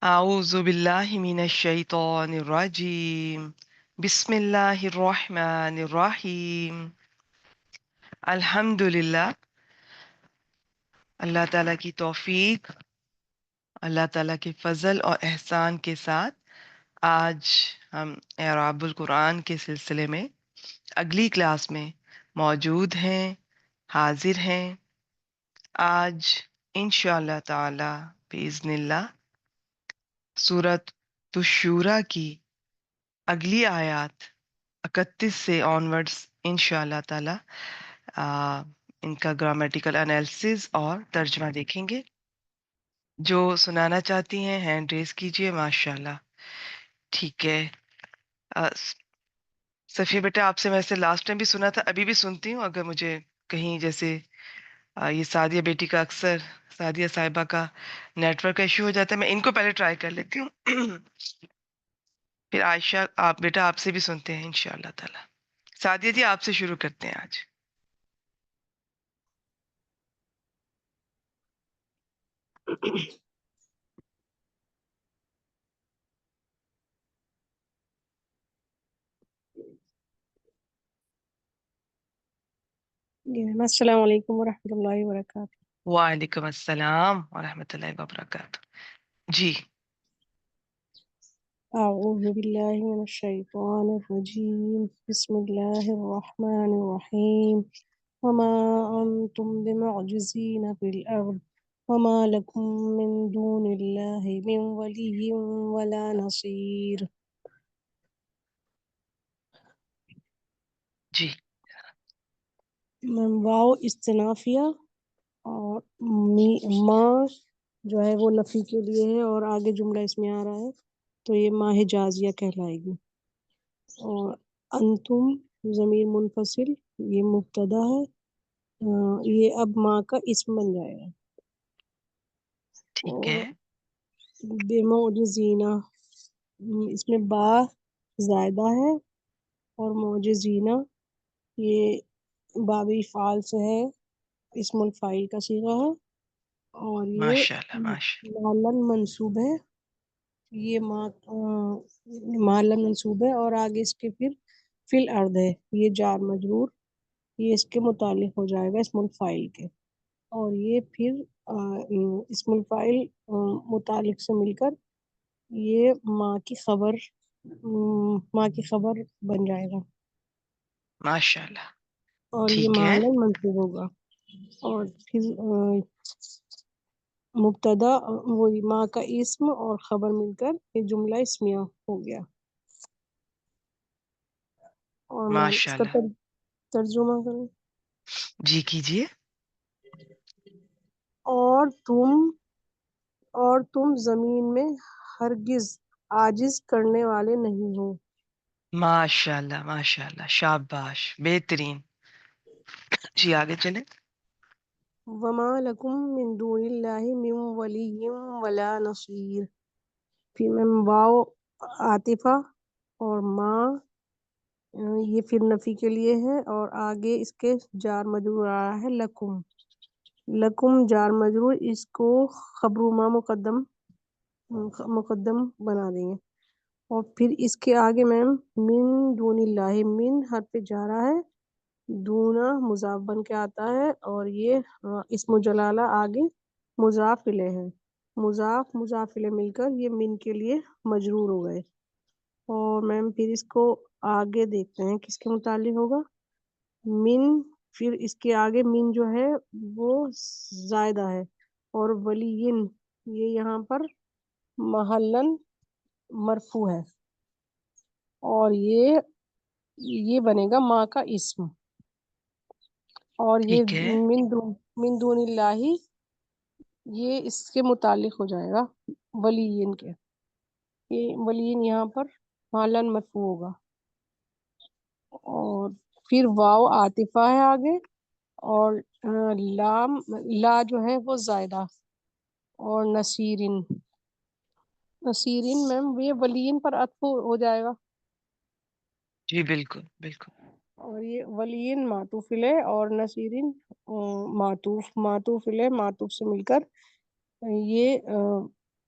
أعوذ بالله من الشيطان الرجيم بسم الله الرحمن الرحیم. الحمدللہ. اللہ تعالیٰ کی توفیق، اللہ تعالیٰ کے فضل اور احسان کے ساتھ آج ہم اعراب القرآن کے سلسلے میں اگلی کلاس میں موجود ہیں، حاضر ہیں. آج انشاءاللہ تعالی بإذن اللہ سورۃ الشورى کی اگلی آیات 31 سے آنورڈز انشاءاللہ تعالی ان کا گرامیٹیکل انالیسز اور ترجمہ دیکھیں گے. جو سنانا چاہتی ہیں ہینڈ ریز کیجئے. ماشاءاللہ. ٹھیک ہے. صفیہ بیٹا، آپ سے میں سے لاسٹ ٹائم بھی سنا تھا، ابھی بھی سنتی ہوں. اگر مجھے کہیں جیسے یہ سعدیہ بیٹی کا اکثر، سعدیہ صاحبہ کا نیٹ ورک کا ایشو ہو جاتا ہے، میں ان کو پہلے ٹرائی کر لیتی ہوں. پھر عائشہ آپ بیٹا آپ سے بھی سنتے ہیں انشاءاللہ تعالی. سعدیہ جی آپ سے شروع کرتے ہیں آج. السلام علیکم ورحمۃ اللہ وبرکاتہ. وعلیکم السلام ورحمۃ اللہ وبرکاتہ. جی. اعوذ باللہ من الشیطان الرجیم. بسم اللہ الرحمن الرحیم. وما انتم بمعجزین فی الارض وما لکم من دون اللہ من ولی ولا نصیر. جی. واو استنافیہ اور ما جو ہے وہ نفی کے لیے ہے اور آگے جملہ اس میں آ رہا ہے تو یہ ما حجازیہ کہلائے گی. اور انتم ضمیر منفصل، یہ مبتدا ہے. یہ اب ماں کا اسم بن جائے گا. ٹھیک اور ہے. بمعجزینہ، اس میں با زائدہ ہے اور معجزینہ یہ باب افعال سے ہے، اسم الفاعل کا صیغہ ہے اور یہ ماشاءاللہ ماشاءاللہ. معلن منصوب ہے. یہ معلن منصوب ہے اور آگے اس کے پھر فی الارض ہے، یہ جار مجرور، یہ اس کے متعلق ہو جائے گا اسم الفاعل کے. اور یہ پھر اسم الفاعل متعلق سے مل کر یہ ماں کی خبر بن جائے گا ماشاءاللہ. اور یہ ٹھیک ہے. معلن منصوب ہوگا. اور پھر مبتدا وہی ماں کا اسم اور خبر مل کر یہ جملہ اسمیہ ہو گیا. اور میں اس کا ماشاءاللہ. ترجمہ کروں. جی کیجئے. اور تم زمین میں ہرگز عاجز کرنے والے نہیں ہو. ماشاءاللہ ماشاءاللہ. شاباش، بہترین. جی آگے چلیں. وما لکم من دون اللہ من ولی ولا نصیر. پھر میں واو عاطفہ اور ما یہ پھر نفی کے لیے ہے اور آگے اس کے جار مجرور آ رہا ہے لکم. لکم جار مجرور، اس کو خبر ما مقدم بنا دیں گے. اور پھر اس کے آگے میم من دون اللہ، من حرف جارہ ہے، دونا مضاف بن کے آتا ہے اور یہ اسم جلالہ آگے مضاف الیہ ہے. مضاف الیہ مل کر یہ من کے لیے مجرور ہو گئے. اور میم پھر اس کو آگے دیکھتے ہیں کس کے متعلق ہوگا. من پھر اس کے آگے من جو ہے وہ زائدہ ہے اور ولین یہ یہاں پر محلن مرفوع ہے اور یہ بنے گا ماں کا اسم. اور یہ ٹھیک ہے. من دون اللہ یہ اس کے متعلق ہو جائے گا ولین کے. یہ ولین یہاں پر محلن مرفوع ہوگا. اور پھر واو عاطفہ ہے آگے اور لام لا جو ہے وہ زائدہ اور نصیرن میم یہ ولین پر عطف ہو جائے گا. جی بالکل بالکل. اور یہ ولین معطوف الیہ اور نصیرن معطوف الیہ، معطوف سے مل کر یہ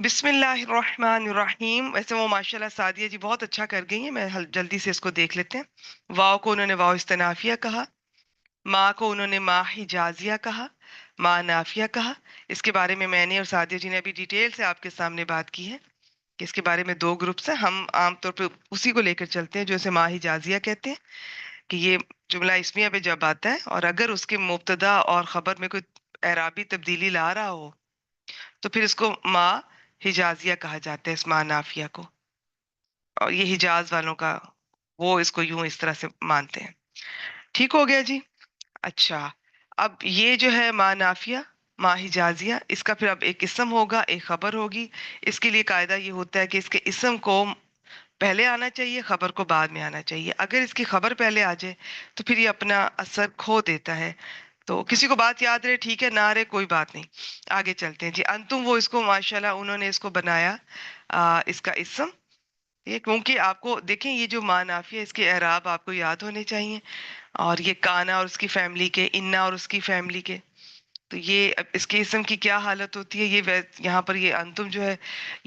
بسم اللہ الرحمن الرحیم. ویسے وہ ماشاءاللہ سعدیہ جی بہت اچھا کر گئی ہیں. میں جلدی سے اس کو دیکھ لیتے ہیں. واو کو انہوں نے واو استنافیہ کہا. ماں کو انہوں نے ماں حجازیہ کہا. ماں نافیہ کہا. اس کے بارے میں نے اور سعدیہ جی نے ابھی ڈیٹیل سے آپ کے سامنے بات کی ہے کہ اس کے بارے میں دو گروپس ہیں. ہم عام طور پہ اسی کو لے کر چلتے ہیں جو اسے ماں حجازیہ کہتے ہیں کہ یہ جملہ اسمیہ پہ جب آتا ہے اور اگر اس کے مبتدا اور خبر میں کوئی اعرابی تبدیلی لا رہا ہو تو پھر اس کو ماں حجازیہ کہا جاتا ہے، اس ماں نافیہ کو. اور یہ حجاز والوں کا وہ اس کو یوں اس طرح سے مانتے ہیں. ٹھیک ہو گیا جی. اچھا، اب یہ جو ہے ماں نافیہ ماں حجازیہ، اس کا پھر اب ایک اسم ہوگا ایک خبر ہوگی. اس کے لیے قاعدہ یہ ہوتا ہے کہ اس کے اسم کو پہلے آنا چاہیے، خبر کو بعد میں آنا چاہیے. اگر اس کی خبر پہلے آ جائے تو پھر یہ اپنا اثر کھو دیتا ہے. تو کسی کو بات یاد رہے ٹھیک ہے، نہ رہے کوئی بات نہیں. آگے چلتے ہیں جی. انتم، وہ اس کو ماشاءاللہ انہوں نے اس کو بنایا اس کا اسم. یہ کیونکہ آپ کو دیکھیں یہ جو ماں نافیہ اس کے اعراب آپ کو یاد ہونے چاہیے. اور یہ کانا اور اس کی فیملی کے، انا اور اس کی فیملی کے. تو یہ اب اس کے اسم کی کیا حالت ہوتی ہے؟ یہ یہاں پر یہ انتم جو ہے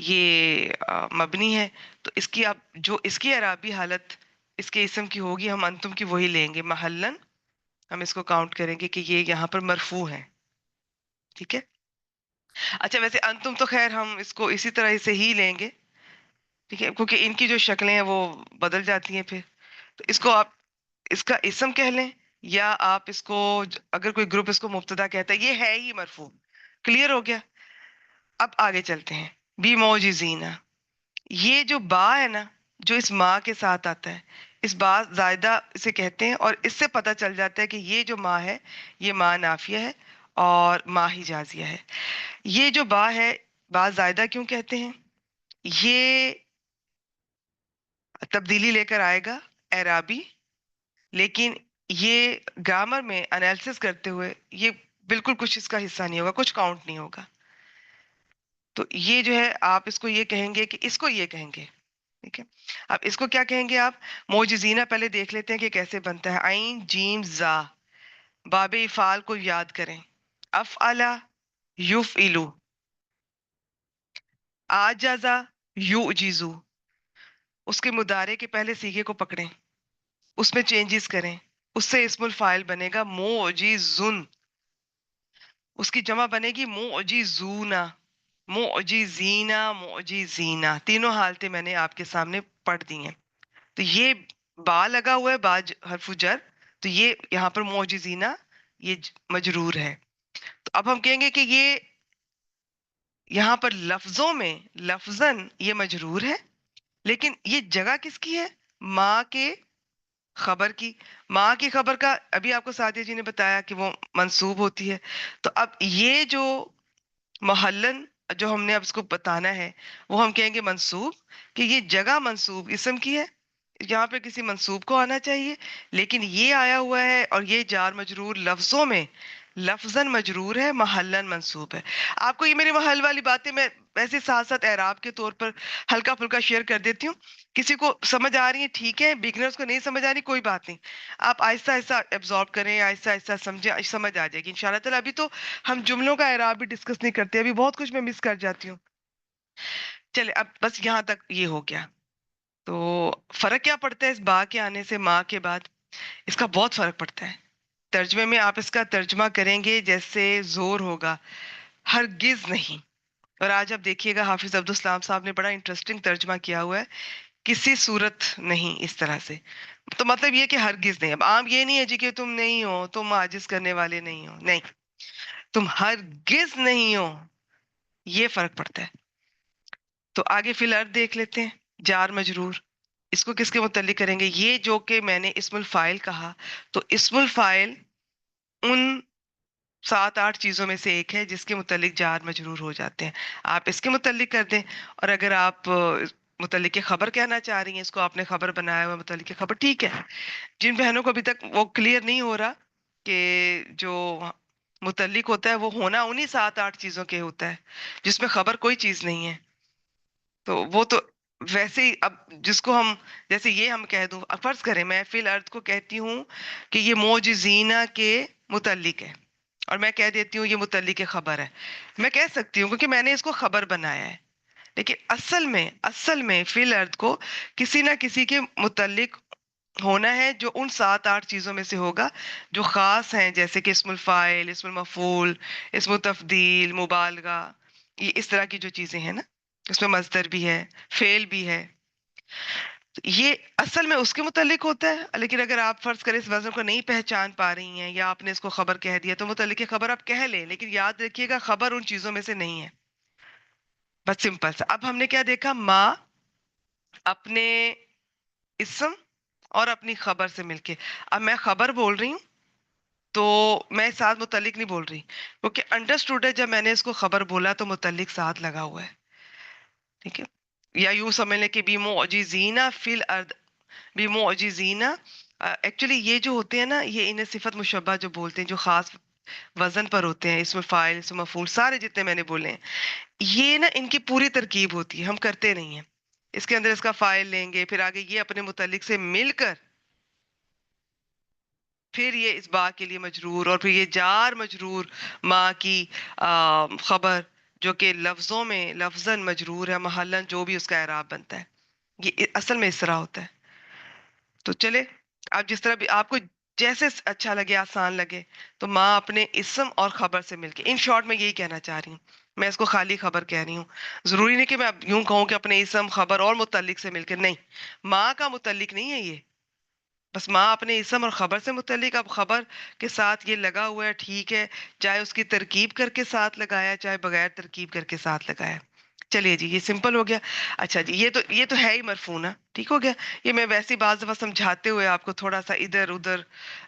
یہ مبنی ہے. تو اس کی آپ جو اس کی اعرابی حالت اس کے اسم کی ہوگی ہم انتم کی وہی لیں گے. محلن ہم اس کو کاؤنٹ کریں گے کہ یہ یہاں پر مرفوع ہے. ٹھیک ہے. اچھا ویسے انتم تو خیر ہم اس کو اسی طرح سے ہی لیں گے. ٹھیک ہے، کیونکہ ان کی جو شکلیں ہیں وہ بدل جاتی ہیں پھر. تو اس کو آپ اس کا اسم کہہ لیں، یا آپ اس کو اگر کوئی گروپ اس کو مبتدا کہتا ہے یہ ہے ہی مرفوع. کلیئر ہو گیا. اب آگے چلتے ہیں. بی موجزینہ، یہ جو با ہے نا جو اس ماں کے ساتھ آتا ہے، اس با زائدہ اسے کہتے ہیں. اور اس سے پتہ چل جاتا ہے کہ یہ جو ماں ہے یہ ماں نافیہ ہے اور ماں حجازیہ ہے. یہ جو با ہے با زائدہ کیوں کہتے ہیں؟ یہ تبدیلی لے کر آئے گا اعرابی، لیکن یہ گرامر میں انالیسس کرتے ہوئے یہ بالکل کچھ اس کا حصہ نہیں ہوگا، کچھ کاؤنٹ نہیں ہوگا. تو یہ جو ہے آپ اس کو یہ کہیں گے کہ اس کو یہ کہیں گے. ٹھیک ہے. اب اس کو کیا کہیں گے آپ؟ موجزینہ پہلے دیکھ لیتے ہیں کہ کیسے بنتا ہے. عین جیم زا، باب افعال کو یاد کریں. افعلا یفعلو، آجزا یعجزو. اس کے مضارع کے پہلے صیغے کو پکڑیں، اس میں چینجز کریں. اس سے اسم الفاعل بنے گا معجزن. اس کی جمع بنے گی معجزونا، معجزینا، معجزینا. تینوں حالتیں میں نے آپ کے سامنے پڑھ دی ہیں. تو یہ با لگا ہوا ہے، با حرف جر. تو یہ یہاں پر معجزینا یہ مجرور ہے. تو اب ہم کہیں گے کہ یہ یہاں پر لفظوں میں لفظاً یہ مجرور ہے، لیکن یہ جگہ کس کی ہے؟ ماں کے خبر کی. ماں کی خبر کا ابھی آپ کو سعدیہ جی نے بتایا کہ وہ منصوب ہوتی ہے. تو اب یہ جو محلن جو ہم نے اب اس کو بتانا ہے وہ ہم کہیں گے منصوب، کہ یہ جگہ منصوب اسم کی ہے. یہاں پہ کسی منصوب کو آنا چاہیے، لیکن یہ آیا ہوا ہے اور یہ جار مجرور لفظوں میں لفظاً مجرور ہے، محلن منصوب ہے. آپ کو یہ میری محل والی باتیں میں ویسے ساتھ ساتھ اعراب کے طور پر ہلکا پھلکا شیئر کر دیتی ہوں. کسی کو سمجھ آ رہی ہے ٹھیک ہے، بگنرز کو نہیں سمجھ آ رہی کوئی بات نہیں. آپ آہستہ آہستہ ایبزارب کریں، آہستہ آہستہ سمجھ آ جائے گی انشاءاللہ تعالیٰ. ابھی تو ہم جملوں کا اعراب بھی ڈسکس نہیں کرتے، ابھی بہت کچھ میں مس کر جاتی ہوں. چلے اب بس یہاں تک یہ ہو گیا. تو فرق کیا پڑتا ہے اس با کے آنے سے ماں کے بعد؟ اس کا بہت فرق پڑتا ہے. ترجمے میں آپ اس کا ترجمہ کریں گے جیسے زور ہوگا، ہرگز نہیں. اور آج آپ دیکھیے گا حافظ عبدالسلام صاحب نے بڑا انٹرسٹنگ ترجمہ کیا ہوا ہے، کسی صورت نہیں اس طرح سے. تو مطلب یہ کہ ہرگز نہیں. اب عام یہ نہیں ہے جی کہ تم نہیں ہو، تم عاجز کرنے والے نہیں ہو، نہیں، تم ہرگز نہیں ہو. یہ فرق پڑتا ہے. تو آگے فی الارض دیکھ لیتے ہیں. جار مجرور اس کو کس کے متعلق کریں گے؟ یہ جو کہ میں نے اسم الفاعل کہا، تو اسم الفاعل ان 7-8 چیزوں میں سے ایک ہے جس کے متعلق جار مجرور ہو جاتے ہیں. آپ اس کے متعلق کر دیں. اور اگر آپ متعلق خبر کہنا چاہ رہی ہیں، اس کو آپ نے خبر بنایا ہوا متعلق خبر، ٹھیک ہے. جن بہنوں کو ابھی تک وہ کلیئر نہیں ہو رہا کہ جو متعلق ہوتا ہے وہ ہونا انہی 7-8 چیزوں کے ہوتا ہے جس میں خبر کوئی چیز نہیں ہے. تو وہ تو ویسے ہی اب جس کو ہم جیسے یہ ہم کہہ دوں، فرض کریں میں فی الارض کو کہتی ہوں کہ یہ معجزینہ کے متعلق ہے، اور میں کہہ دیتی ہوں یہ متعلق خبر ہے. میں کہہ سکتی ہوں کیونکہ میں نے اس کو خبر بنایا ہے. لیکن اصل میں فی الارض کو کسی نہ کسی کے متعلق ہونا ہے، جو ان 7 8 چیزوں میں سے ہوگا جو خاص ہیں، جیسے کہ اسم الفاعل، اسم المفعول، اسم التفضیل، مبالغہ، یہ اس طرح کی جو چیزیں ہیں نا، اس میں مصدر بھی ہے، فعل بھی ہے، تو یہ اصل میں اس کے متعلق ہوتا ہے۔ لیکن اگر آپ فرض کریں اس وزن کو نہیں پہچان پا رہی ہیں، یا آپ نے اس کو خبر کہہ دیا، تو متعلق خبر آپ کہہ لیں، لیکن یاد رکھیے گا خبر ان چیزوں میں سے نہیں ہے۔ بس سمپل سا۔ اب ہم نے کیا دیکھا؟ ماں اپنے اسم اور اپنی خبر سے مل کے، اب میں خبر بول رہی ہوں تو میں ساتھ متعلق نہیں بول رہی، کیونکہ انڈرسٹوڈ ہے جب میں نے اس کو خبر بولا تو متعلق ساتھ لگا ہوا ہے، ٹھیک ہے؟ یا یوں سمجھ لیں کہ بِمُعْجِزِينَ فِي الْأَرْضِ، بِمُعْجِزِينَ، ایکچولی یہ جو ہوتے ہیں نا، یہ انہیں صفت مشبہ جو بولتے ہیں، جو خاص وزن پر ہوتے ہیں، اسم فاعل، اسم مفعول، سارے جتنے میں نے بولے ہیں، یہ نا ان کی پوری ترکیب ہوتی ہے، ہم کرتے نہیں ہیں۔ اس کے اندر اس کا فاعل لیں گے، پھر آگے یہ اپنے متعلق سے مل کر، پھر یہ اس با کے لیے مجرور، اور پھر یہ جار مجرور ماں کی خبر، جو کہ لفظوں میں لفظاً مجرور ہے، محلاً جو بھی اس کا اعراب بنتا ہے، یہ اصل میں اس طرح ہوتا ہے۔ تو چلے، آپ جس طرح بھی آپ کو جیسے اچھا لگے، آسان لگے، تو ماں اپنے اسم اور خبر سے مل کے، ان شارٹ میں یہی کہنا چاہ رہی ہوں، میں اس کو خالی خبر کہہ رہی ہوں۔ ضروری نہیں کہ میں اب یوں کہوں کہ اپنے اسم، خبر اور متعلق سے مل کے، نہیں، ماں کا متعلق نہیں ہے یہ، بس ماں اپنے اسم اور خبر سے متعلق۔ اب خبر کے ساتھ یہ لگا ہوا ہے، ٹھیک ہے، چاہے اس کی ترکیب کر کے ساتھ لگایا، چاہے بغیر ترکیب کر کے ساتھ لگایا۔ چلیے جی، یہ سمپل ہو گیا۔ اچھا جی، یہ تو ہے ہی مرفوع نا، ٹھیک ہو گیا۔ یہ میں ویسے بعض دفعہ سمجھاتے ہوئے آپ کو تھوڑا سا ادھر ادھر،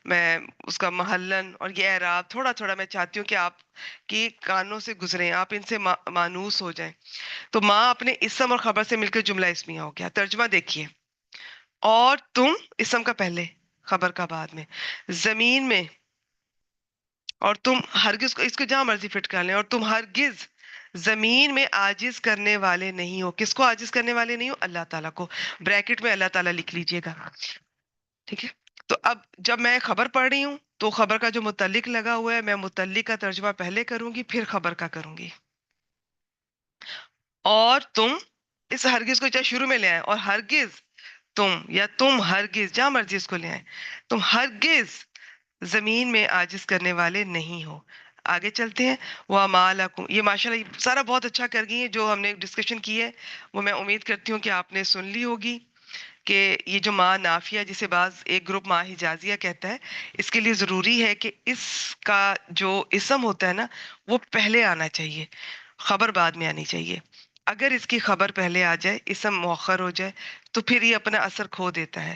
میں اس کا محلن اور یہ اعراب تھوڑا تھوڑا میں چاہتی ہوں کہ آپ کی کانوں سے گزریں، آپ ان سے مانوس ہو جائیں۔ تو ماں اپنے اسم اور خبر سے مل کر جملہ اسمیہ ہو گیا۔ ترجمہ دیکھیے، اور تم، اسم کا پہلے، خبر کا بعد میں، زمین میں، اور تم ہرگز کو، اس کو جہاں مرضی فٹ کر لیں، اور تم ہرگز زمین میں عاجز کرنے والے نہیں ہو۔ کس کو عاجز کرنے والے نہیں ہو؟ اللہ تعالیٰ کو۔ بریکٹ میں اللہ تعالیٰ لکھ لیجئے گا، ٹھیک ہے؟ تو اب جب میں خبر پڑھ رہی ہوں تو خبر کا جو متعلق لگا ہوا ہے، میں متعلق کا ترجمہ پہلے کروں گی، پھر خبر کا کروں گی۔ اور تم، اس ہرگز کو چاہے شروع میں لے آئیں، اور ہرگز تم، یا تم ہرگز، جہاں مرضی اس کو لے آئیں، تم ہرگز زمین میں عاجز کرنے والے نہیں ہو۔ آگے چلتے ہیں۔ وَمَا لَكُمْ، یہ ماشاءاللہ یہ سارا بہت اچھا کر گئی ہیں، جو ہم نے ڈسکشن کی ہے وہ میں امید کرتی ہوں کہ آپ نے سن لی ہوگی، کہ یہ جو ماں نافیہ، جسے بعض ایک گروپ ماں حجازیہ کہتا ہے، اس کے لیے ضروری ہے کہ اس کا جو اسم ہوتا ہے نا، وہ پہلے آنا چاہیے، خبر بعد میں آنی چاہیے۔ اگر اس کی خبر پہلے آ جائے، اسم مؤخر ہو جائے، تو پھر یہ اپنا اثر کھو دیتا ہے۔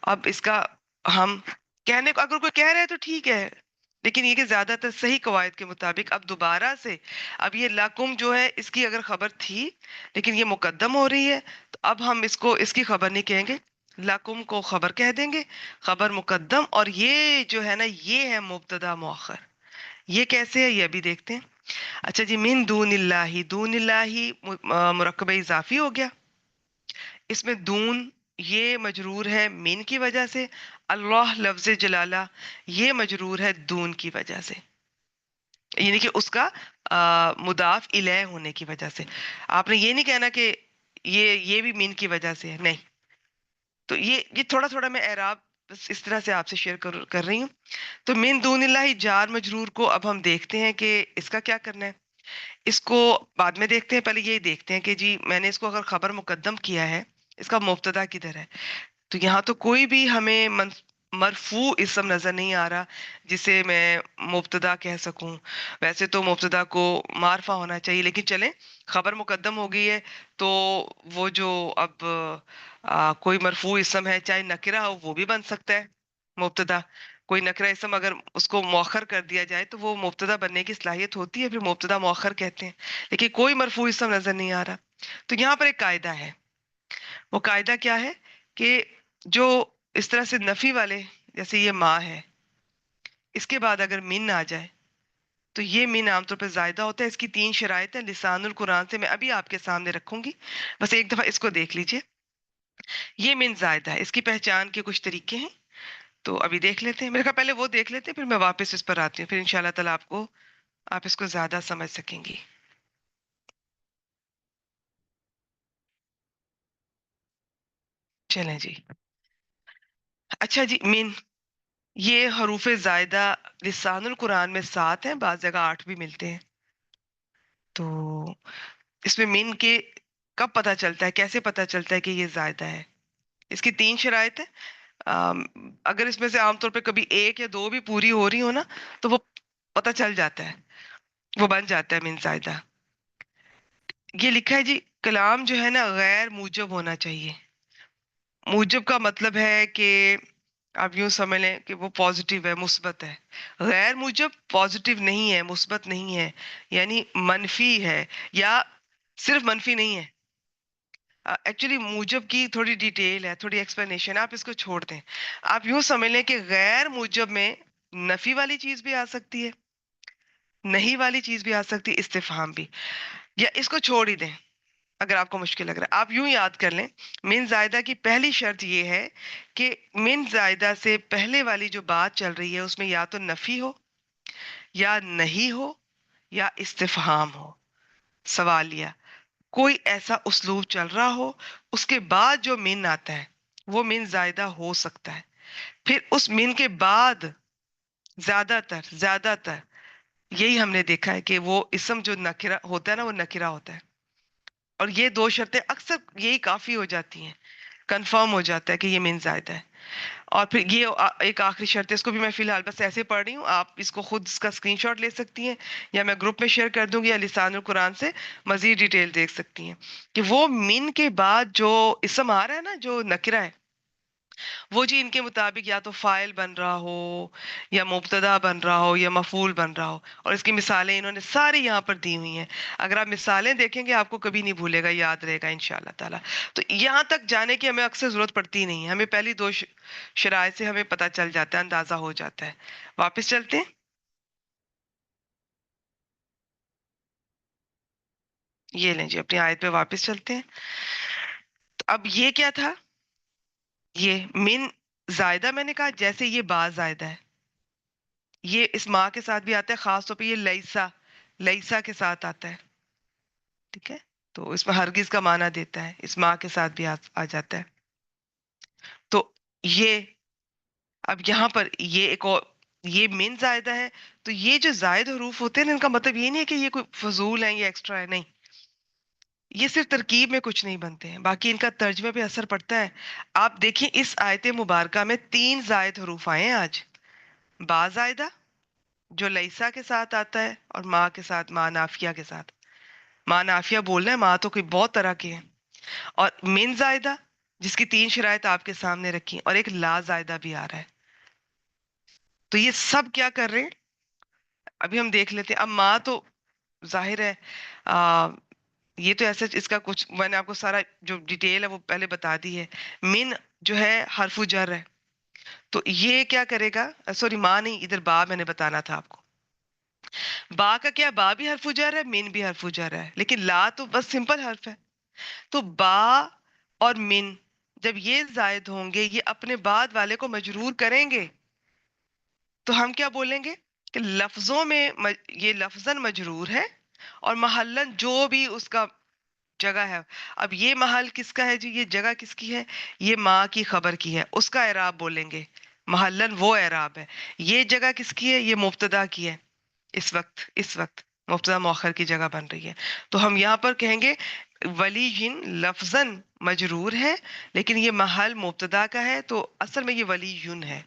اب اس کا ہم کہنے کو، اگر کوئی کہہ رہا ہے تو ٹھیک ہے، لیکن یہ کہ زیادہ تر صحیح قواعد کے مطابق اب دوبارہ سے، اب یہ لاکم جو ہے، اس کی اگر خبر تھی لیکن یہ مقدم ہو رہی ہے، تو اب ہم اس کو، اس کی خبر نہیں کہیں گے، لاکم کو خبر کہہ دیں گے، خبر مقدم، اور یہ جو ہے نا، یہ ہے مبتدا مؤخر۔ یہ کیسے ہے، یہ بھی دیکھتے ہیں۔ اچھا جی، من دون اللہ، دون اللہ مرکب اضافی ہو گیا، اس میں دون یہ مجرور ہے من کی وجہ سے، اللہ لفظ جلالہ یہ مجرور ہے دون کی وجہ سے، یعنی کہ اس کا مضاف الیہ ہونے کی وجہ سے۔ آپ نے یہ نہیں کہنا کہ یہ بھی من کی وجہ سے ہے، نہیں۔ تو یہ تھوڑا تھوڑا میں اعراب بس اس طرح سے آپ سے شیئر کر رہی ہوں۔ تو من دون اللہ جار مجرور کو اب ہم دیکھتے ہیں کہ اس کا کیا کرنا ہے۔ اس کو بعد میں دیکھتے ہیں، پہلے یہی دیکھتے ہیں کہ جی میں نے اس کو اگر خبر مقدم کیا ہے، اس کا مبتدا کدھر ہے؟ تو یہاں تو کوئی بھی ہمیں مرفوع اسم نظر نہیں آ رہا جسے میں مبتدا کہہ سکوں۔ ویسے تو مبتدا کو معرفہ ہونا چاہیے، لیکن چلیں، خبر مقدم ہو گئی ہے تو وہ جو اب کوئی مرفوع اسم ہے، چاہے نکرہ ہو، وہ بھی بن سکتا ہے مبتدا۔ کوئی نکرہ اسم اگر اس کو مؤخر کر دیا جائے تو وہ مبتدا بننے کی صلاحیت ہوتی ہے، پھر مبتدا مؤخر کہتے ہیں، لیکن کوئی مرفوع اسم نظر نہیں آ رہا۔ تو یہاں پر ایک قاعدہ ہے، وہ قاعدہ کیا ہے کہ جو اس طرح سے نفی والے، جیسے یہ ماں ہے، اس کے بعد اگر من آ جائے تو یہ من عام طور پہ زائدہ ہوتا ہے۔ اس کی 3 شرائط ہیں، لسان القرآن سے میں ابھی آپ کے سامنے رکھوں گی، بس ایک دفعہ اس کو دیکھ لیجئے۔ یہ من زائدہ ہے، اس کی پہچان کے کچھ طریقے ہیں، تو ابھی دیکھ لیتے ہیں۔ میرے خیال پہلے وہ دیکھ لیتے ہیں، پھر میں واپس اس پر آتی ہوں، پھر انشاءاللہ تعالیٰ آپ اس کو زیادہ سمجھ سکیں گی۔ چلیں جی. اچھا جی، من یہ حروف زائدہ لسان القرآن میں 7 ہیں، بعض جگہ 8 بھی ملتے ہیں. تو اس میں من کے کب پتہ چلتا ہے، کیسے پتہ چلتا ہے کہ یہ زائدہ ہے؟ اس کی 3 شرائط ہیں. اگر اس میں سے عام طور پہ کبھی 1 یا 2 بھی پوری ہو رہی ہو نا، تو وہ پتہ چل جاتا ہے، وہ بن جاتا ہے من زائدہ. یہ لکھا ہے جی، کلام جو ہے نا غیر موجب ہونا چاہیے. موجب کا مطلب ہے کہ آپ یوں سمجھ لیں کہ وہ پازیٹیو ہے، مثبت ہے. غیر موجب پازیٹیو نہیں ہے، مثبت نہیں ہے، یعنی منفی ہے، یا صرف منفی نہیں ہے. ایکچولی موجب کی تھوڑی ڈیٹیل ہے، تھوڑی ایکسپلینیشن، آپ اس کو چھوڑ دیں. آپ یوں سمجھ لیں کہ غیر موجب میں نفی والی چیز بھی آ سکتی ہے، نہیں والی چیز بھی آ سکتی ہے، استفہام بھی. یا اس کو چھوڑ ہی دیں اگر آپ کو مشکل لگ رہا ہے. آپ یوں یاد کر لیں، من زائدہ کی پہلی شرط یہ ہے کہ من زائدہ سے پہلے والی جو بات چل رہی ہے اس میں یا تو نفی ہو، یا نہیں ہو، یا استفہام ہو، سوالیہ. کوئی ایسا اسلوب چل رہا ہو، اس کے بعد جو من آتا ہے وہ من زائدہ ہو سکتا ہے. پھر اس من کے بعد زیادہ تر یہی ہم نے دیکھا ہے کہ وہ اسم جو نکرہ ہوتا ہے نا، وہ نکرہ ہوتا ہے. اور یہ 2 شرطیں اکثر یہی کافی ہو جاتی ہیں، کنفرم ہو جاتا ہے کہ یہ من زائدہ ہے. اور پھر یہ ایک آخری شرط ہے، اس کو بھی میں فی الحال بس ایسے پڑھ رہی ہوں، آپ اس کو خود اس کا اسکرین شاٹ لے سکتی ہیں، یا میں گروپ میں شیئر کر دوں گی، یا لسان القرآن سے مزید ڈیٹیل دیکھ سکتی ہیں. کہ وہ من کے بعد جو اسم آ رہا ہے نا، جو نکرہ ہے، وہ جی ان کے مطابق یا تو فاعل بن رہا ہو، یا مبتدا بن رہا ہو، یا مفعول بن رہا ہو. اور اس کی مثالیں انہوں نے ساری یہاں پر دی ہوئی ہیں. اگر آپ مثالیں دیکھیں گے آپ کو کبھی نہیں بھولے گا، یاد رہے گا انشاءاللہ تعالی. تو یہاں تک جانے کی ہمیں اکثر ضرورت پڑتی نہیں ہے، ہمیں پہلی 2 شرائط سے ہمیں پتہ چل جاتا ہے، اندازہ ہو جاتا ہے. واپس چلتے ہیں. یہ لیں جی، اپنی آیت پہ واپس چلتے ہیں. تو اب یہ کیا تھا؟ یہ من زائدہ میں نے کہا جیسے یہ با زائدہ ہے، یہ اس ماں کے ساتھ بھی آتا ہے، خاص طور پہ یہ لیسا کے ساتھ آتا ہے. ٹھیک ہے، تو اس میں ہرگز کا معنی دیتا ہے، اس ماں کے ساتھ بھی آ جاتا ہے. تو یہ اب یہاں پر یہ ایک اور، یہ من زائدہ ہے. تو یہ جو زائد حروف ہوتے ہیں نا، ان کا مطلب یہ نہیں ہے کہ یہ کوئی فضول ہے یا ایکسٹرا ہے، نہیں. یہ صرف ترکیب میں کچھ نہیں بنتے ہیں، باقی ان کا ترجمے پہ اثر پڑتا ہے. آپ دیکھیں اس آیت مبارکہ میں 3 زائد حروف آئے ہیں آج. با زائدہ جو لیسا کے ساتھ آتا ہے، اور ماں کے ساتھ، ماں نافیہ کے ساتھ. ماں نافیہ بولنا ہے، ماں تو کوئی بہت طرح کے ہیں. اور من زائدہ جس کی 3 شرائط آپ کے سامنے رکھی، اور ایک لا زائدہ بھی آ رہا ہے. تو یہ سب کیا کر رہے ہیں ابھی ہم دیکھ لیتے ہیں. اب ماں تو ظاہر ہے، یہ تو ایسا اس کا کچھ میں نے آپ کو سارا جو ڈیٹیل ہے وہ پہلے بتا دی ہے. من جو ہے حرف جر ہے، تو یہ کیا کرے گا، سوری ماں نہیں، ادھر با میں نے بتانا تھا آپ کو. با کا کیا، با بھی حرف جر ہے، من بھی حرف جر ہے، لیکن لا تو بس سمپل حرف ہے. تو با اور من جب یہ زائد ہوں گے، یہ اپنے بعد والے کو مجرور کریں گے. تو ہم کیا بولیں گے کہ لفظوں میں یہ لفظاً مجرور ہے، اور محلن جو بھی اس کا جگہ ہے. اب یہ محل کس کا ہے جی، یہ جگہ کس کی ہے، یہ ماں کی خبر کی ہے، اس کا اعراب بولیں گے. محلن وہ اعراب ہے. یہ جگہ کس کی ہے، یہ مبتدا کی ہے. اس وقت مبتدا مؤخر کی جگہ بن رہی ہے. تو ہم یہاں پر کہیں گے ولی جن لفظاً مجرور ہے، لیکن یہ محل مبتدا کا ہے، تو اصل میں یہ ولی یون ہے.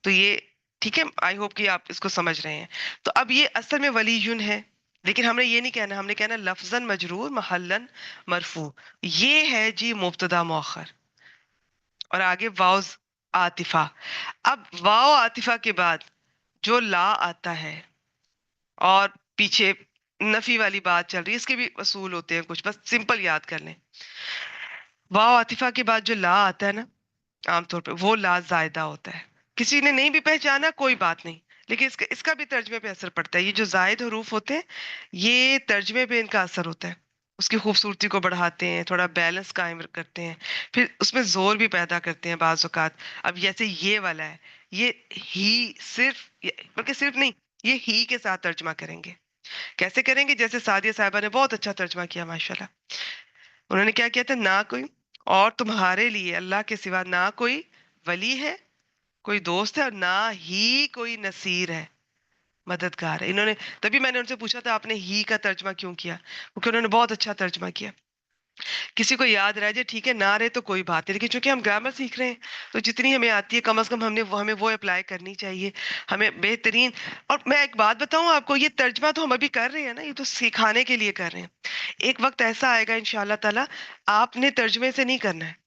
تو یہ ٹھیک ہے، آئی ہوپ کہ آپ اس کو سمجھ رہے ہیں. تو اب یہ اصل میں ولی یون ہے، لیکن ہم نے یہ نہیں کہنا، ہم نے کہنا لفظاً مجرور محلن مرفوع. یہ ہے جی مبتدا مؤخر. اور آگے واو عاطفہ. اب واو عاطفہ کے بعد جو لا آتا ہے، اور پیچھے نفی والی بات چل رہی ہے، اس کے بھی اصول ہوتے ہیں کچھ، بس سمپل یاد کر لیں. واو عاطفہ کے بعد جو لا آتا ہے نا، عام طور پہ وہ لا زائدہ ہوتا ہے. کسی نے نہیں بھی پہچانا کوئی بات نہیں، لیکن اس کا بھی ترجمے پہ اثر پڑتا ہے. یہ جو زائد حروف ہوتے ہیں، یہ ترجمے پہ ان کا اثر ہوتا ہے، اس کی خوبصورتی کو بڑھاتے ہیں، تھوڑا بیلنس قائم کرتے ہیں، پھر اس میں زور بھی پیدا کرتے ہیں بعض اوقات. اب جیسے یہ والا ہے، یہ ہی صرف، بلکہ صرف نہیں، یہ ہی کے ساتھ ترجمہ کریں گے. کیسے کریں گے؟ جیسے سعدیہ صاحبہ نے بہت اچھا ترجمہ کیا ماشاءاللہ. انہوں نے کیا کیا تھا، نہ کوئی اور تمہارے لیے اللہ کے سوا نہ کوئی ولی ہے، کوئی دوست ہے، اور نہ ہی کوئی نصیر ہے، مددگار ہے. انہوں نے، تبھی میں نے ان سے پوچھا تھا آپ نے ہی کا ترجمہ کیوں کیا، کیونکہ انہوں نے بہت اچھا ترجمہ کیا. کسی کو یاد رہ جائے ٹھیک ہے، نہ رہے تو کوئی بات نہیں، لیکن چونکہ ہم گرامر سیکھ رہے ہیں تو جتنی ہمیں آتی ہے کم از کم ہمیں وہ اپلائی کرنی چاہیے، ہمیں بہترین. اور میں ایک بات بتاؤں آپ کو، یہ ترجمہ تو ہم ابھی کر رہے ہیں نا، یہ تو سکھانے کے لیے کر رہے ہیں. ایک وقت ایسا آئے گا انشاءاللہ تعالی آپ نے ترجمے سے نہیں کرنا ہے،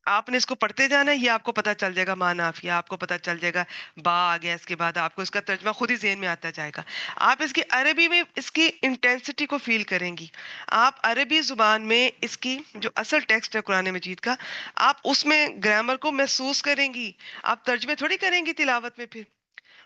آپ نے اس کو پڑھتے جانا ہے، یہ آپ کو پتا چل جائے گا معنی، آپ کو پتا چل جائے گا با آ گیا اس کے بعد آپ کو اس کا ترجمہ خود ہی ذہن میں آتا جائے گا. آپ اس کی عربی میں اس کی انٹینسٹی کو فیل کریں گی. آپ عربی زبان میں اس کی جو اصل ٹیکسٹ ہے قرآن مجید کا، آپ اس میں گرامر کو محسوس کریں گی. آپ ترجمے تھوڑی کریں گی تلاوت میں پھر.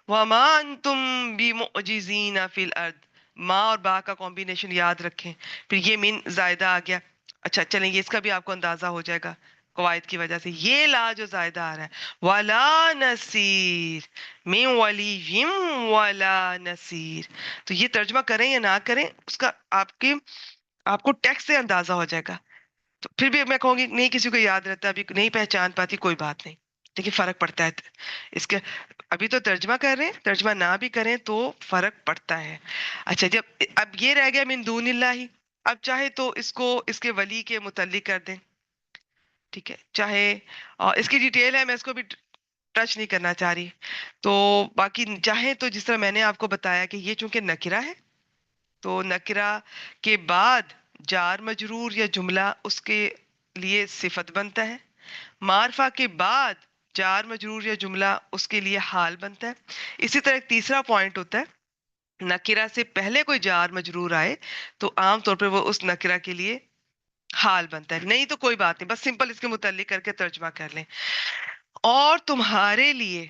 وَمَا أَنْتُمْ بِمُعْجِزِينَ فِي الْأَرْضِ، ماں اور با کا کمبینیشن یاد رکھیں. پھر یہ من زائدہ آ گیا. اچھا چلیں یہ اس کا بھی آپ کو اندازہ ہو جائے گا قواعد کی وجہ سے. یہ لا جو زائدہ آ رہا ہے، وَلَا نَصِيرٍ، مِّن وَلِيٍّ وَلَا نَصِيرٍ. تو یہ ترجمہ کریں یا نہ کریں، اس کا آپ کو ٹیکسٹ سے اندازہ ہو جائے گا. تو پھر بھی میں کہوں گی نہیں کسی کو یاد رہتا، ابھی نہیں پہچان پاتی، کوئی بات نہیں، لیکن فرق پڑتا ہے اس کے. ابھی تو ترجمہ کر رہے ہیں، ترجمہ نہ بھی کریں تو فرق پڑتا ہے. اچھا جب اب یہ رہ گیا من دون اللہ، اب چاہے تو اس کو اس کے ولی کے متعلق کر دیں، ٹھیک ہے، چاہے اس کی ڈیٹیل ہے، میں اس کو بھی ٹچ نہیں کرنا چاہ رہی. تو باقی چاہے تو جس طرح میں نے آپ کو بتایا کہ یہ چونکہ نکرہ ہے تو نکرہ کے بعد جار مجرور یا جملہ اس کے لیے صفت بنتا ہے. معرفہ کے بعد جار مجرور یا جملہ اس کے لیے حال بنتا ہے. اسی طرح ایک تیسرا پوائنٹ ہوتا ہے، نکرہ سے پہلے کوئی جار مجرور آئے تو عام طور پہ وہ اس نکرہ کے لیے حال بنتا ہے. نہیں تو کوئی بات نہیں، بس سمپل اس کے متعلق کر کے ترجمہ کر لیں. اور تمہارے لیے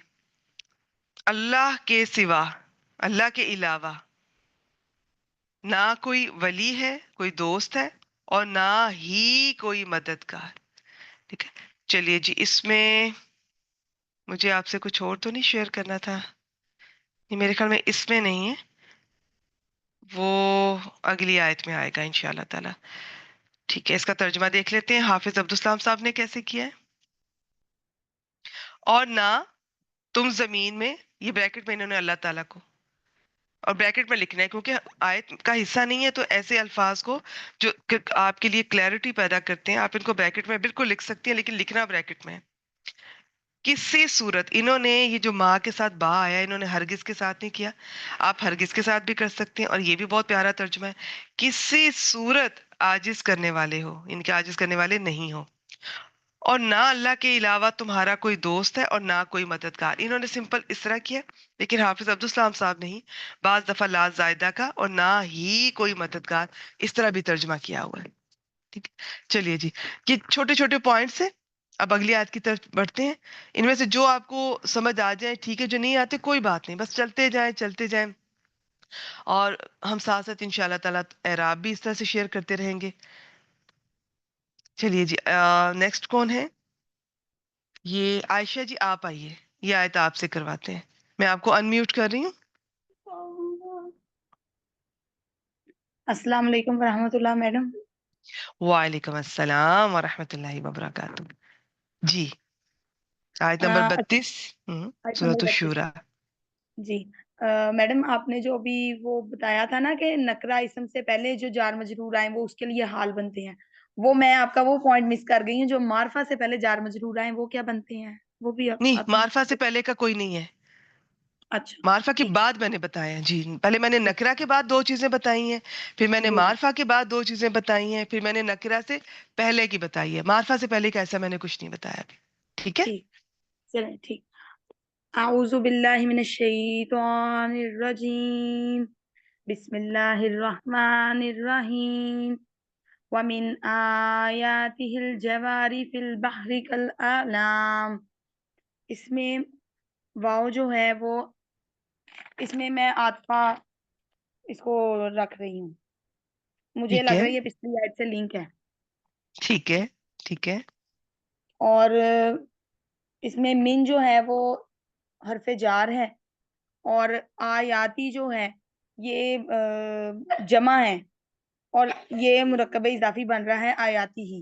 اللہ کے سوا، اللہ کے علاوہ نہ کوئی ولی ہے، کوئی دوست ہے، اور نہ ہی کوئی مددگار. ٹھیک ہے، چلیے جی، اس میں مجھے آپ سے کچھ اور تو نہیں شیئر کرنا تھا، یہ میرے خیال میں اس میں نہیں ہے، وہ اگلی آیت میں آئے گا انشاءاللہ تعالی. ٹھیک ہے، اس کا ترجمہ دیکھ لیتے ہیں حافظ عبدالسلام صاحب نے کیسے کیا ہے. اور نہ تم زمین میں، یہ بریکٹ میں انہوں نے اللہ تعالیٰ کو، اور بریکٹ میں لکھنا ہے کیونکہ آیت کا حصہ نہیں ہے، تو ایسے الفاظ کو جو آپ کے لیے کلیئرٹی پیدا کرتے ہیں آپ ان کو بریکٹ میں بالکل لکھ سکتے ہیں، لیکن لکھنا بریکٹ میں ہے. کسی صورت، انہوں نے یہ جو ماں کے ساتھ با آیا انہوں نے ہرگز کے ساتھ نہیں کیا، آپ ہرگز کے ساتھ بھی کر سکتے ہیں، اور یہ بھی بہت پیارا ترجمہ ہے، کسی صورت عاجز کرنے والے ہو، ان کے عاجز کرنے والے نہیں ہو. اور نہ اللہ کے علاوہ تمہارا کوئی دوست ہے اور نہ کوئی مددگار. انہوں نے سمپل اس طرح کیا، لیکن حافظ عبدالسلام صاحب نے ہی بعض دفعہ لا زائدہ کا اور نہ ہی کوئی مددگار اس طرح بھی ترجمہ کیا ہوا ہے. ٹھیک ہے، چلیے جی، یہ چھوٹے چھوٹے پوائنٹس ہیں. اب اگلی آیت کی طرف بڑھتے ہیں. ان میں سے جو آپ کو سمجھ آ جائے ٹھیک ہے، جو نہیں آتے کوئی بات نہیں، بس چلتے جائیں چلتے جائیں، اور ہم ساتھ ساتھ انشاءاللہ تعالیٰ اعراب بھی اس طرح سے شیئر کرتے رہیں گے. چلیے جی، نیکسٹ کون ہے؟ یہ عائشہ جی، آپ آئیے، یہ آیت آپ سے کرواتے ہیں. میں آپ کو انمیوٹ کر رہی ہوں. السلام علیکم ورحمۃ اللہ میڈم. وعلیکم السلام ورحمۃ اللہ وبرکاتہ. جی، آیت نمبر 32، آیت سورۃ نمبر 32. الشورى. جی میڈم، آپ نے جو ابھی وہ بتایا تھا نا کہ نکرہ اسم سے پہلے جو جار مجرور آئے وہ اس کے لیے حال بنتے ہیں، وہ میں آپ کا وہ پوائنٹ مس کر گئی ہوں، جو معرفہ سے پہلے جار مجرور آئے وہ کیا بنتے ہیں، وہ بھی نہیں، آپ نے. معرفہ سے پہلے کا کوئی نہیں ہے، اچھا معرفہ کے ٹھیک ہے. بعد میں نے بتایا. جی، پہلے میں نے ٹھیک. نکرہ کے بعد دو چیزیں بتائی ہیں، پھر میں نے جی جی معرفہ کے بعد دو چیزیں بتائی ہیں، پھر میں نے نکرہ سے پہلے کی بتائی ہے. معرفہ سے پہلے کا ایسا میں نے کچھ نہیں بتایا ابھی. ٹھیک ہے، ٹھیک. چلیں ٹھیک. اعوذ باللہ من الشیطان الرجیم، بسم اللہ الرحمن الرحیم. وَمِنْ آيَاتِهِ الْجَوَارِ فِي الْبَحْرِ كَالْأَعْلَامِ. اس میں واو جو ہے وہ، اس میں میں عاطفہ اس کو رکھ رہی ہوں، مجھے ٹھیک لگ ہے، رہا ہے یہ پچھلی آیت سے لنک ہے. ٹھیک ہے، ٹھیک ہے. اور اس میں من جو ہے وہ حرف جار ہے، اور آیاتی جو ہے یہ جمع ہے، اور یہ مرکب اضافی بن رہا ہے آیاتی ہی.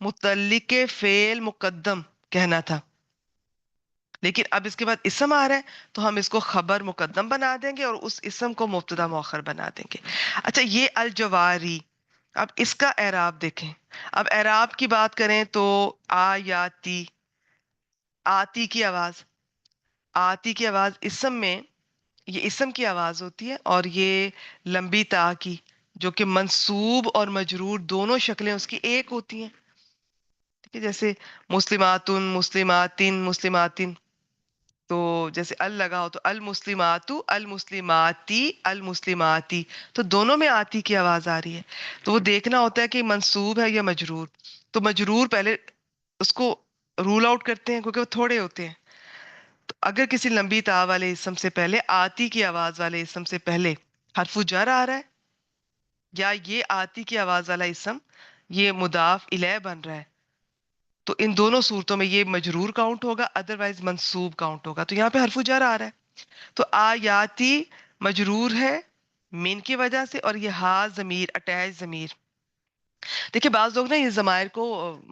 متعلق فعل مقدم کہنا تھا، لیکن اب اس کے بعد اسم آ رہا ہے تو ہم اس کو خبر مقدم بنا دیں گے اور اس اسم کو مبتدا مؤخر بنا دیں گے. اچھا یہ الجواری، اب اس کا اعراب دیکھیں. اب اعراب کی بات کریں تو آیاتی، آتی کی آواز، آتی کی آواز اسم میں، یہ اسم کی آواز ہوتی ہے، اور یہ لمبی تا کی جو کہ منصوب اور مجرور دونوں شکلیں اس کی ایک ہوتی ہیں. ٹھیک ہے، جیسے مسلماتن، مسلماتن، مسلماتن، تو جیسے ال لگا ہو تو المسلمات، المسلماتی، المسلماتی، تو دونوں میں آتی کی آواز آ رہی ہے. تو وہ دیکھنا ہوتا ہے کہ منصوب ہے یا مجرور. تو مجرور پہلے اس کو رول آؤٹ کرتے ہیں کیونکہ وہ تھوڑے ہوتے ہیں. تو اگر کسی لمبی تا والے اسم سے پہلے، آتی کی آواز والے اسم سے پہلے حرف جر آ رہا ہے، یا یہ آتی کی آواز والا اسم یہ مضاف الیہ بن رہا ہے، تو ان دونوں صورتوں میں یہ مجرور کاؤنٹ ہوگا، ادروائز منصوب کاؤنٹ ہوگا. تو یہاں پہ حرف جر آ رہا ہے تو آیاتی مجرور ہے من کی وجہ سے، اور یہ ہا ضمیر، اٹیچ ضمیر. دیکھیں بعض لوگ نا یہ ضمائر کو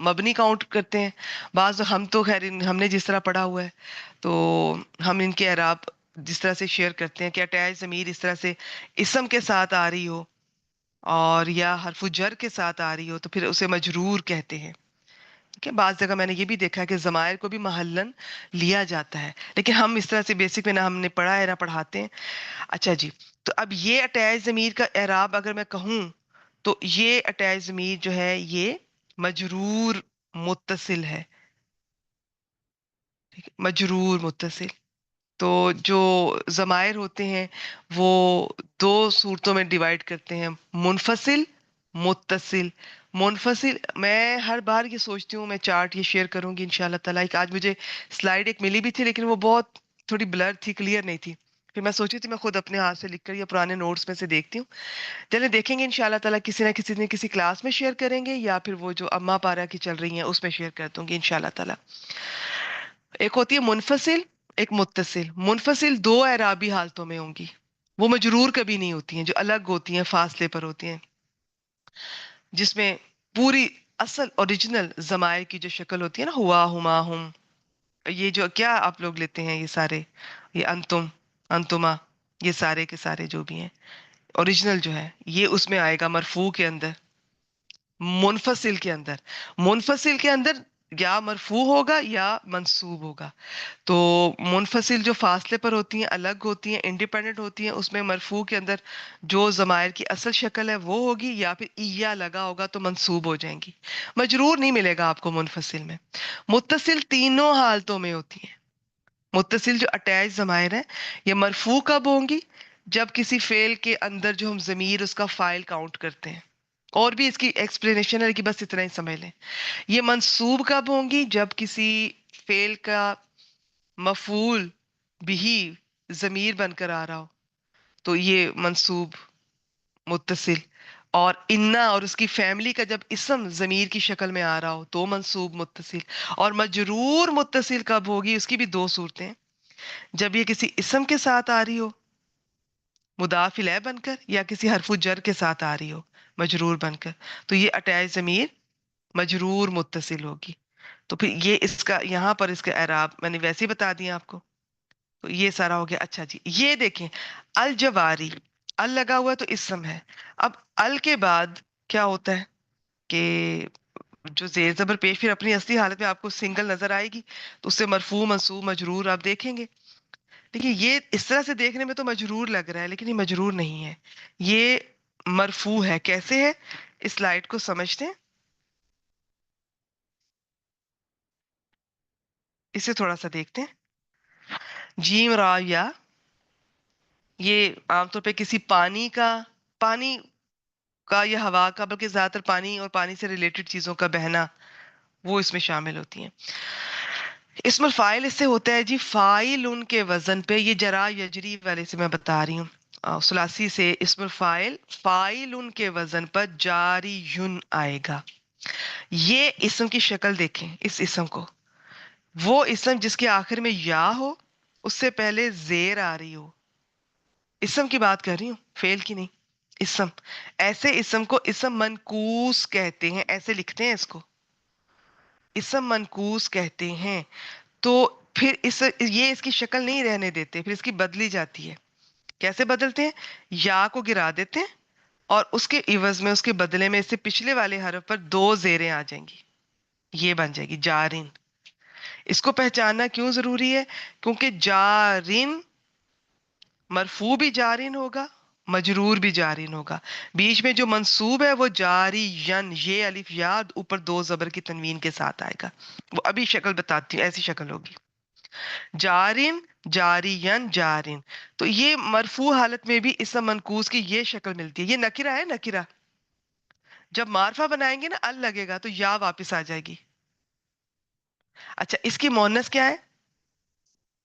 مبنی کاؤنٹ کرتے ہیں، بعض ہم تو خیر ہم نے جس طرح پڑھا ہوا ہے تو ہم ان کے اعراب جس طرح سے شیئر کرتے ہیں کہ اٹیچ ضمیر اس طرح سے اسم کے ساتھ آ رہی ہو اور یا حرف جر کے ساتھ آ رہی ہو تو پھر اسے مجرور کہتے ہیں. کہ بعض جگہ میں نے یہ بھی دیکھا ہے کہ ضمائر کو بھی محلن لیا جاتا ہے، لیکن ہم اس طرح سے بیسک میں نہ ہم نے پڑھا ہے نہ پڑھاتے ہیں. اچھا جی، تو اب یہ اٹیچ ضمیر کا اعراب اگر میں کہوں تو یہ اٹیچ ضمیر جو ہے یہ مجرور متصل ہے. ٹھیک ہے، مجرور متصل. تو جو ضمائر ہوتے ہیں وہ دو صورتوں میں ڈیوائڈ کرتے ہیں، منفصل، متصل. منفصل میں ہر بار یہ سوچتی ہوں میں چارٹ یہ شیئر کروں گی انشاءاللہ تعالیٰ. آج مجھے سلائیڈ ایک ملی بھی تھی لیکن وہ بہت تھوڑی بلر تھی، کلیئر نہیں تھی. پھر میں سوچی تھی میں خود اپنے ہاتھ سے لکھ کر یا پرانے نوٹس میں سے دیکھتی ہوں. چلیں دیکھیں گے انشاءاللہ تعالیٰ، کسی نہ کسی دن کسی کلاس میں شیئر کریں گے یا پھر وہ جو اما پارا کی چل رہی ہیں اس میں شیئر کر دوں گی انشاءاللہ تعالیٰ. ایک ہوتی ہے منفصل، ایک متصل. منفصل دو اعرابی حالتوں میں ہوں گی، وہ مجرور کبھی نہیں ہوتی ہیں، جو الگ ہوتی ہیں، فاصلے پر ہوتی ہیں، جس میں پوری اصل اوریجنل ضمائر کی جو شکل ہوتی ہے نا، ہوا، ہما، ہم، یہ جو کیا آپ لوگ لیتے ہیں یہ سارے، یہ انتم، انتما، یہ سارے کے سارے جو بھی ہیں اوریجنل جو ہے یہ اس میں آئے گا مرفوع کے اندر. منفصل کے اندر، منفصل کے اندر یا مرفوع ہوگا یا منصوب ہوگا. تو منفصل جو فاصلے پر ہوتی ہیں، الگ ہوتی ہیں، انڈیپینڈنٹ ہوتی ہیں، اس میں مرفوع کے اندر جو ضمائر کی اصل شکل ہے وہ ہوگی، یا پھر ایہ لگا ہوگا تو منصوب ہو جائیں گی. مجرور نہیں ملے گا آپ کو منفصل میں. متصل تینوں حالتوں میں ہوتی ہیں. متصل جو اٹیچ ضمائر ہیں یہ مرفوع کب ہوں گی؟ جب کسی فعل کے اندر جو ہم ضمیر اس کا فاعل کاؤنٹ کرتے ہیں. اور بھی اس کی ایکسپلینیشن ہے کہ بس اتنا ہی سمجھ لیں. یہ منصوب کب ہوں گی؟ جب کسی فعل کا مفعول بھی ضمیر بن کر آ رہا ہو تو یہ منصوب متصل. اور انا اور اس کی فیملی کا جب اسم ضمیر کی شکل میں آ رہا ہو تو منصوب متصل. اور مجرور متصل کب ہوگی؟ اس کی بھی دو صورتیں، جب یہ کسی اسم کے ساتھ آ رہی ہو مضاف الیہ بن کر، یا کسی حرف جر کے ساتھ آ رہی ہو مجرور بن کر، تو یہ اٹیچ ضمیر مجرور متصل ہوگی. تو پھر یہ اس کا یہاں پر اس کا اعراب میں نے ویسے ہی بتا دیا آپ کو. تو یہ سارا ہو گیا. اچھا جی، یہ دیکھیں الجواری، ال لگا ہوا ہے تو اسم ہے. اب ال کے بعد کیا ہوتا ہے کہ جو زیر زبر پیش پھر اپنی اصلی حالت میں آپ کو سنگل نظر آئے گی تو اس سے مرفوع، منصوب، مجرور آپ دیکھیں گے. دیکھیے یہ اس طرح سے دیکھنے میں تو مجرور لگ رہا ہے لیکن یہ مجرور نہیں ہے، یہ مرفوع ہے. کیسے ہے؟ اس سلائیڈ کو سمجھتے ہیں، اسے تھوڑا سا دیکھتے ہیں. جیم را یا، یہ عام طور پہ کسی پانی کا یا ہوا کا، بلکہ زیادہ تر پانی اور پانی سے ریلیٹڈ چیزوں کا بہنا وہ اس میں شامل ہوتی ہیں. اسم الفاعل اس سے ہوتا ہے جی فاعل ان کے وزن پہ، یہ جرا یجری والے سے میں بتا رہی ہوں، ثلاثی سے اسم الفاعل فاعل ان کے وزن پر جاری یون آئے گا. یہ اسم کی شکل دیکھیں، اس اسم کو، وہ اسم جس کے آخر میں یا ہو، اس سے پہلے زیر آ رہی ہو. اسم کی بات کر رہی ہوں، فعل کی نہیں. اسم، ایسے اسم کو اسم منقوص کہتے ہیں، ایسے لکھتے ہیں اس کو. اسم منقوص کہتے ہیں. تو پھر یہ اس کی شکل نہیں رہنے دیتے، پھر اس کی بدلی جاتی ہے. کیسے بدلتے ہیں؟ یا کو گرا دیتے ہیں اور اس کے عوض میں، اس کے بدلے میں، اس سے پچھلے والے حرف پر 2 زیریں آ جائیں گی. یہ بن جائے گی جارن. اس کو پہچاننا کیوں ضروری ہے؟ کیونکہ جارن مرفوع بھی جارن ہوگا، مجرور بھی جارن ہوگا. بیچ میں جو منصوب ہے وہ جاری ین، یہ الف یاد اوپر 2 زبر کی تنوین کے ساتھ آئے گا. وہ ابھی شکل بتاتی ہوں، ایسی شکل ہوگی. جارن، جاری ین، جارن. تو یہ مرفوع حالت میں بھی اسم منقوص کی یہ شکل ملتی ہے. یہ نکرہ ہے، نکرہ. جب معرفہ بنائیں گے نا، ال لگے گا تو یا واپس آ جائے گی. اچھا، اس کی مؤنث کیا ہے؟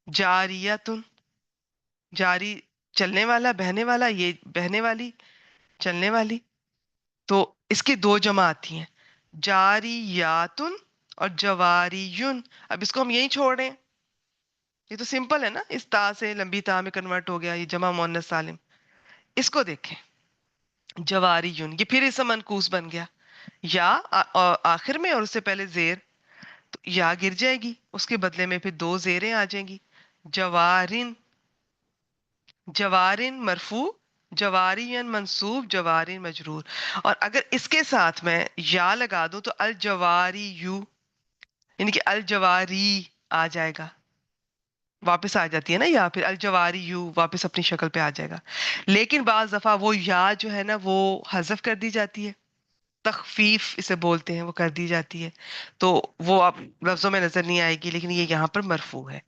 جاریتن. جاری چلنے والا، بہنے والا، یہ بہنے والی، چلنے والی. تو اس کی 2 جمع آتی ہیں، جاریاتن اور جواریون. اب اس کو ہم یہیں چھوڑ رہے ہیں. یہ تو سمپل ہے نا، اس تا سے لمبی تا میں کنورٹ ہو گیا، یہ جمع مؤنث سالم. اس کو دیکھیں، جواریون، یہ پھر اسم منقوص بن گیا. یا آخر میں اور اس سے پہلے زیر، تو یا گر جائے گی، اس کے بدلے میں پھر 2 زیریں آ جائیں گی. جوارن، جوارن مرفوع، جوارین منصوب، جوارین مجرور. اور اگر اس کے ساتھ میں یا لگا دوں تو الجواری یو، یعنی کہ الجواری آ جائے گا، واپس آ جاتی ہے نا، یا پھر الجواری یو واپس اپنی شکل پہ آ جائے گا. لیکن بعض دفعہ وہ یا جو ہے نا وہ حذف کر دی جاتی ہے، تخفیف اسے بولتے ہیں، وہ کر دی جاتی ہے. تو وہ آپ لفظوں میں نظر نہیں آئے گی، لیکن یہ یہاں پر مرفوع ہے.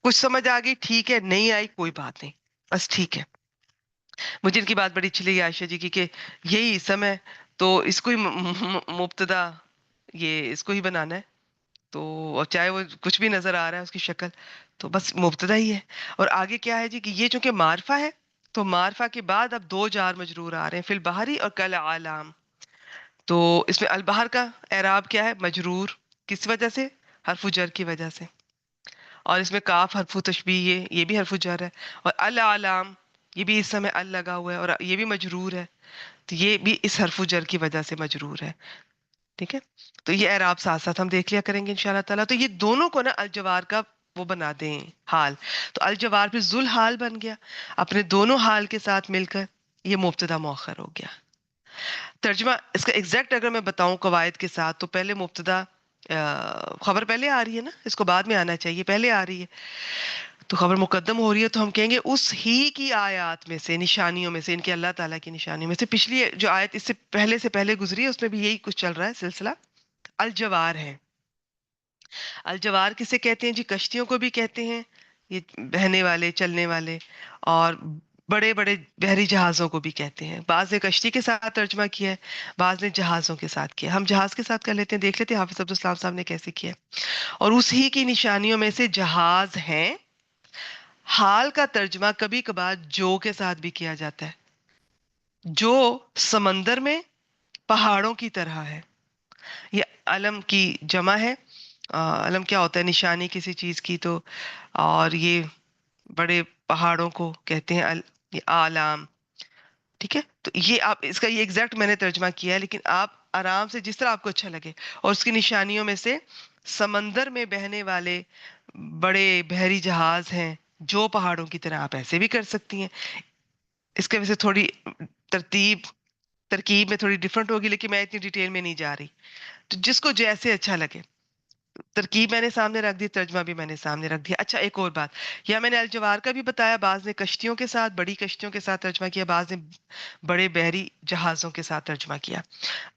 کچھ سمجھ آ گئی؟ ٹھیک ہے. نہیں آئی کوئی بات نہیں، بس ٹھیک ہے. مجھے ان کی بات بڑی اچھی لگی عائشہ جی کی، کہ یہی اسم ہے تو اس کو ہی مبتدا، یہ اس کو ہی بنانا ہے. تو اور چاہے وہ کچھ بھی نظر آ رہا ہے اس کی شکل، تو بس مبتدا ہی ہے. اور آگے کیا ہے جی کہ یہ چونکہ معرفہ ہے، تو معرفہ کے بعد اب 2 جار مجرور آ رہے ہیں، فی البحری اور کل عالم. تو اس میں البحر کا اعراب کیا ہے؟ مجرور. کس وجہ سے؟ حرف جر کی وجہ سے. اور اس میں کاف حرف تشبیہ ہے، یہ بھی حرف جر ہے. اور العالم، یہ بھی اس میں ال لگا ہوا ہے اور یہ بھی مجرور ہے، تو یہ بھی اس حرف جر کی وجہ سے مجرور ہے. ٹھیک ہے. تو یہ اعراب ساتھ ساتھ ہم دیکھ لیا کریں گے انشاءاللہ تعالیٰ. تو یہ دونوں کو نا الجوار کا وہ بنا دیں حال. تو الجوار پھر ذل حال بن گیا، اپنے دونوں حال کے ساتھ مل کر یہ مبتدا مؤخر ہو گیا. ترجمہ اس کا ایگزیکٹ اگر میں بتاؤں قواعد کے ساتھ، تو پہلے مبتدا، خبر پہلے آ رہی ہے نا، اس کو بعد میں آنا چاہیے، پہلے آ رہی ہے تو خبر مقدم ہو رہی ہے، تو ہم کہیں گے اس ہی کی آیات میں سے، نشانیوں میں سے، ان کے اللہ تعالیٰ کی نشانیوں میں سے. پچھلی جو آیت اس سے پہلے گزری ہے، اس میں بھی یہی کچھ چل رہا ہے سلسلہ. الجوار ہے. الجوار کسے کہتے ہیں جی؟ کشتیوں کو بھی کہتے ہیں، یہ بہنے والے، چلنے والے، اور بڑے بڑے بحری جہازوں کو بھی کہتے ہیں. بعض نے کشتی کے ساتھ ترجمہ کیا ہے، بعض نے جہازوں کے ساتھ کیا. ہم جہاز کے ساتھ کر لیتے ہیں، دیکھ لیتے ہیں حافظ عبدالسلام صاحب نے کیسے کیا. اور اسی کی نشانیوں میں سے جہاز ہیں. حال کا ترجمہ کبھی کبھار جو کے ساتھ بھی کیا جاتا ہے. جو سمندر میں پہاڑوں کی طرح ہے. یہ علم کی جمع ہے. علم کیا ہوتا ہے؟ نشانی کسی چیز کی. تو اور یہ بڑے پہاڑوں کو کہتے ہیں یہ آلام. ٹھیک ہے. تو یہ آپ اس کا یہ ایگزیکٹ میں نے ترجمہ کیا ہے، لیکن آپ آرام سے جس طرح آپ کو اچھا لگے. اور اس کی نشانیوں میں سے سمندر میں بہنے والے بڑے بحری جہاز ہیں جو پہاڑوں کی طرح، آپ ایسے بھی کر سکتی ہیں. اس کے وجہ سے تھوڑی ترکیب میں تھوڑی ڈفرنٹ ہوگی، لیکن میں اتنی ڈیٹیل میں نہیں جا رہی. تو جس کو جیسے اچھا لگے، ترکیب میں نے سامنے رکھ دی، ترجمہ بھی میں نے سامنے رکھ دیا. اچھا، ایک اور بات، یا میں نے الجوار کا بھی بتایا، بعض نے کشتیوں کے ساتھ، بڑی کشتیوں کے ساتھ ترجمہ کیا، بعض نے بڑے بحری جہازوں کے ساتھ ترجمہ کیا.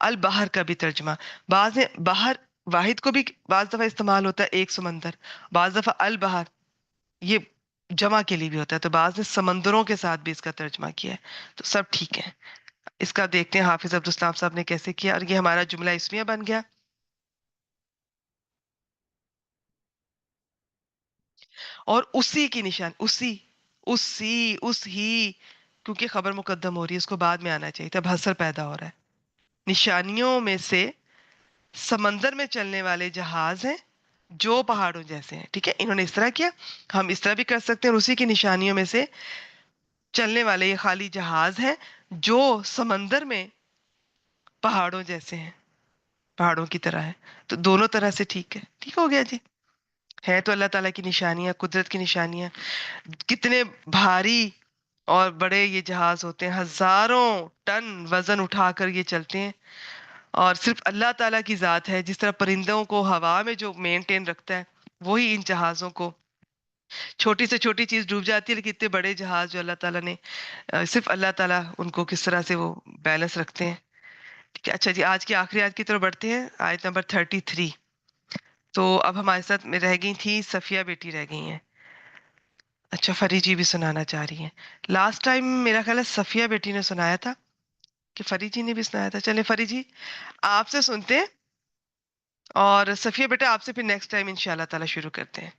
البحر کا بھی ترجمہ، بعض نے بحر واحد کو بھی بعض دفعہ استعمال ہوتا ہے، ایک سمندر. بعض دفعہ البحر یہ جمع کے لیے بھی ہوتا ہے، تو بعض نے سمندروں کے ساتھ بھی اس کا ترجمہ کیا ہے. تو سب ٹھیک ہے. اس کا دیکھتے ہیں حافظ عبدالسلام صاحب نے کیسے کیا. اور یہ ہمارا جملہ اسمیہ بن گیا. اور اسی کی نشان، اس ہی، کیونکہ خبر مقدم ہو رہی ہے، اس کو بعد میں آنا چاہیے، تب حسر پیدا ہو رہا ہے. نشانیوں میں سے سمندر میں چلنے والے جہاز ہیں جو پہاڑوں جیسے ہیں. ٹھیک ہے. انہوں نے اس طرح کیا، ہم اس طرح بھی کر سکتے ہیں. اور اسی کی نشانیوں میں سے چلنے والے یہ خالی جہاز ہیں جو سمندر میں پہاڑوں جیسے ہیں. پہاڑوں کی طرح ہے. تو دونوں طرح سے ٹھیک ہے. ٹھیک ہو گیا جی. ہے تو اللہ تعالیٰ کی نشانیاں، قدرت کی نشانیاں. کتنے بھاری اور بڑے یہ جہاز ہوتے ہیں، ہزاروں ٹن وزن اٹھا کر یہ چلتے ہیں. اور صرف اللہ تعالیٰ کی ذات ہے، جس طرح پرندوں کو ہوا میں جو مینٹین رکھتا ہے وہی ان جہازوں کو. چھوٹی سے چھوٹی چیز ڈوب جاتی ہے، لیکن اتنے بڑے جہاز جو اللہ تعالیٰ نے صرف اللہ تعالیٰ ان کو کس طرح سے وہ بیلنس رکھتے ہیں. ٹھیک ہے. اچھا جی، آج کی آخری آیت کی طرف بڑھتے ہیں، آیت نمبر 33. تو اب ہمارے ساتھ میں رہ گئی تھی صفیہ بیٹی رہ گئی ہیں. اچھا، فری جی بھی سنانا چاہ رہی ہیں. لاسٹ ٹائم میرا خیال ہے صفیہ بیٹی نے سنایا تھا کہ فری جی نے بھی سنایا تھا. چلے فری جی آپ سے سنتے ہیں، اور صفیہ بیٹا آپ سے پھر نیکسٹ ٹائم انشاءاللہ تعالیٰ شروع کرتے ہیں.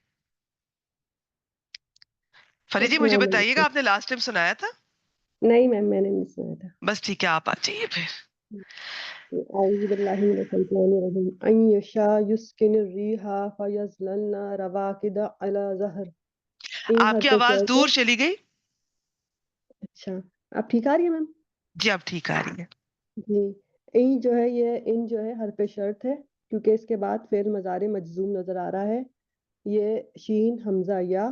فری جی مجھے السلام بتائیے گا، علیکم. آپ نے لاسٹ ٹائم سنایا تھا؟ نہیں میم، میں نے نہیں سنا تھا. بس ٹھیک ہے، آپ آ جائیے پھر. اعوذ باللہ من الشیطان الرجیم. ان یشاء یسکن الریح فیظللن رواکد علی ظہر. این آپ کی حرف آواز شرط ہے. دور چلی گئی. اچھا، اب ٹھیک آ رہی ہے میم؟ جی اب ٹھیک آ رہی ہے. جی. این جو ہے ان جو ہے حرف شرط ہے، کیونکہ اس کے بعد فعل مضارع مجزوم نظر آ رہا ہے. یہ شین حمزہ یا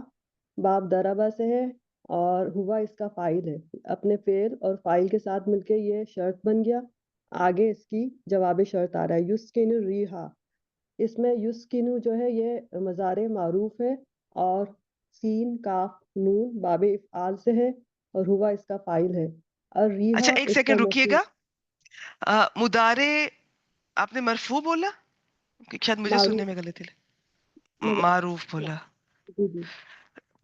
باب دربہ سے ہے، اور ہوا اس کا فاعل ہے. اپنے فعل اور فاعل کے ساتھ مل کے یہ شرط بن گیا. آگے اس کی جواب شرط آ رہا ہے، یسکن ریحا. اس میں یسکنو جو ہے یہ مضارع معروف ہے، اور سین کاف نون باب افعال سے ہے، اور ہوا اس کا فاعل ہے. اور اچھا ریحا ایک اس کا سیکنڈ رکیے مفعول. گا. مدارے آپ نے مرفوع بولا کہ شاید مجھے سننے معروف. میں غلطی لگی. مگر معروف بولا. جی جی.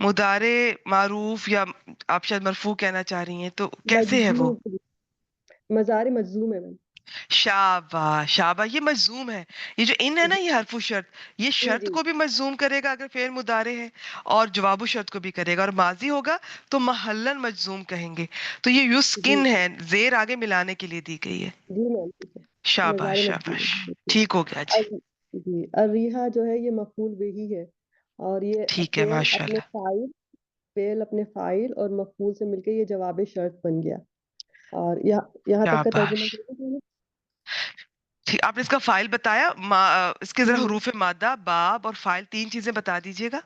مدارے معروف، یا آپ شاید مرفوع کہنا چاہ رہی ہیں، تو کیسے ہے وہ؟ مجزوم. مضارع مجزوم ہے میم. شاباش شاباش، یہ مجزوم ہے. یہ جو ان ہے نا، جی یہ حرف شرط، یہ جی شرط جی کو بھی مجزوم کرے گا اگر فعل مضارع ہے، اور جواب شرط کو بھی کرے گا. اور ماضی ہوگا تو محلن مجزوم کہیں گے. تو یہ جی یسکن ہے، زیر آگے ملانے کے لیے دی گئی ہے. جی میم، ٹھیک ہے. شاباش مضارع شاباش، مجزوم ہے. ٹھیک ہو گیا جی. جی. الریحہ جو ہے یہ مفعول بہی ہے، اور یہ ٹھیک ہے فعل ماشاء اپنے اللہ. فاعل فعل اپنے فاعل اور مفعول سے مل کے یہ جواب شرط بن گیا. اور یہاں تک کا شاباش. ترجمہ کریں. ٹھیک، آپ نے اس کا فائل بتایا. اس کے ذرا جی. حروف مادہ، باب اور فائل، تین چیزیں بتا دیجیے گا.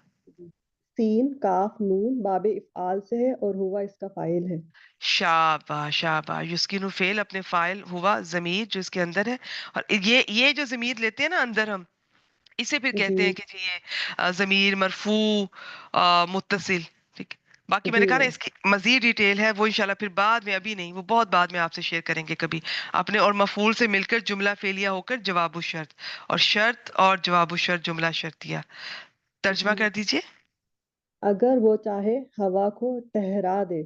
سین کاف نون باب افعال سے ہے، اور ہوا اس کا فاعل ہے. شاباش شاباش. یسکینو فعل اپنے فائل، ہوا ضمیر جو اس کے اندر ہے. اور یہ جو ضمیر لیتے ہیں نا اندر ہم، اسے پھر جی کہتے ہیں کہ جی یہ ضمیر مرفوع متصل. ٹھیک. باقی میں نے جی کہا نا میم. اس کی مزید ڈیٹیل ہے، وہ انشاءاللہ پھر بعد میں، ابھی نہیں، وہ بہت بعد میں آپ سے شیئر کریں گے کبھی. اپنے اور مفعول سے مل کر جملہ فعلیہ ہو کر جواب الشرط، اور شرط اور جواب الشرط جملہ شرطیہ. ترجمہ جی. کر دیجئے. اگر وہ چاہے ہوا کو ٹھہرا دے.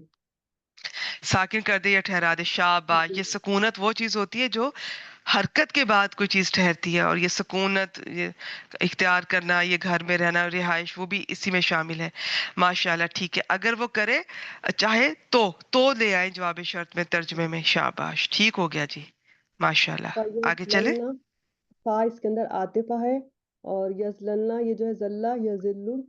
ساکن کر دے یا ٹھہرا دے. شاباش. جی یہ سکونت وہ چیز ہوتی ہے جو حرکت کے بعد کوئی چیز ٹھہرتی ہے، اور یہ سکونت، یہ اختیار کرنا، یہ گھر میں رہنا، رہائش، وہ بھی اسی میں شامل ہے. ماشاءاللہ. ٹھیک ہے، اگر وہ کرے چاہے تو لے آئے جواب شرط میں ترجمے میں. شاباش، ٹھیک ہو گیا جی. ماشاءاللہ. آگے چلے. فیضللنا. فا اس کے اندر عاطفہ ہے، اور یزللنا یہ جو ہے زلہ یزلو،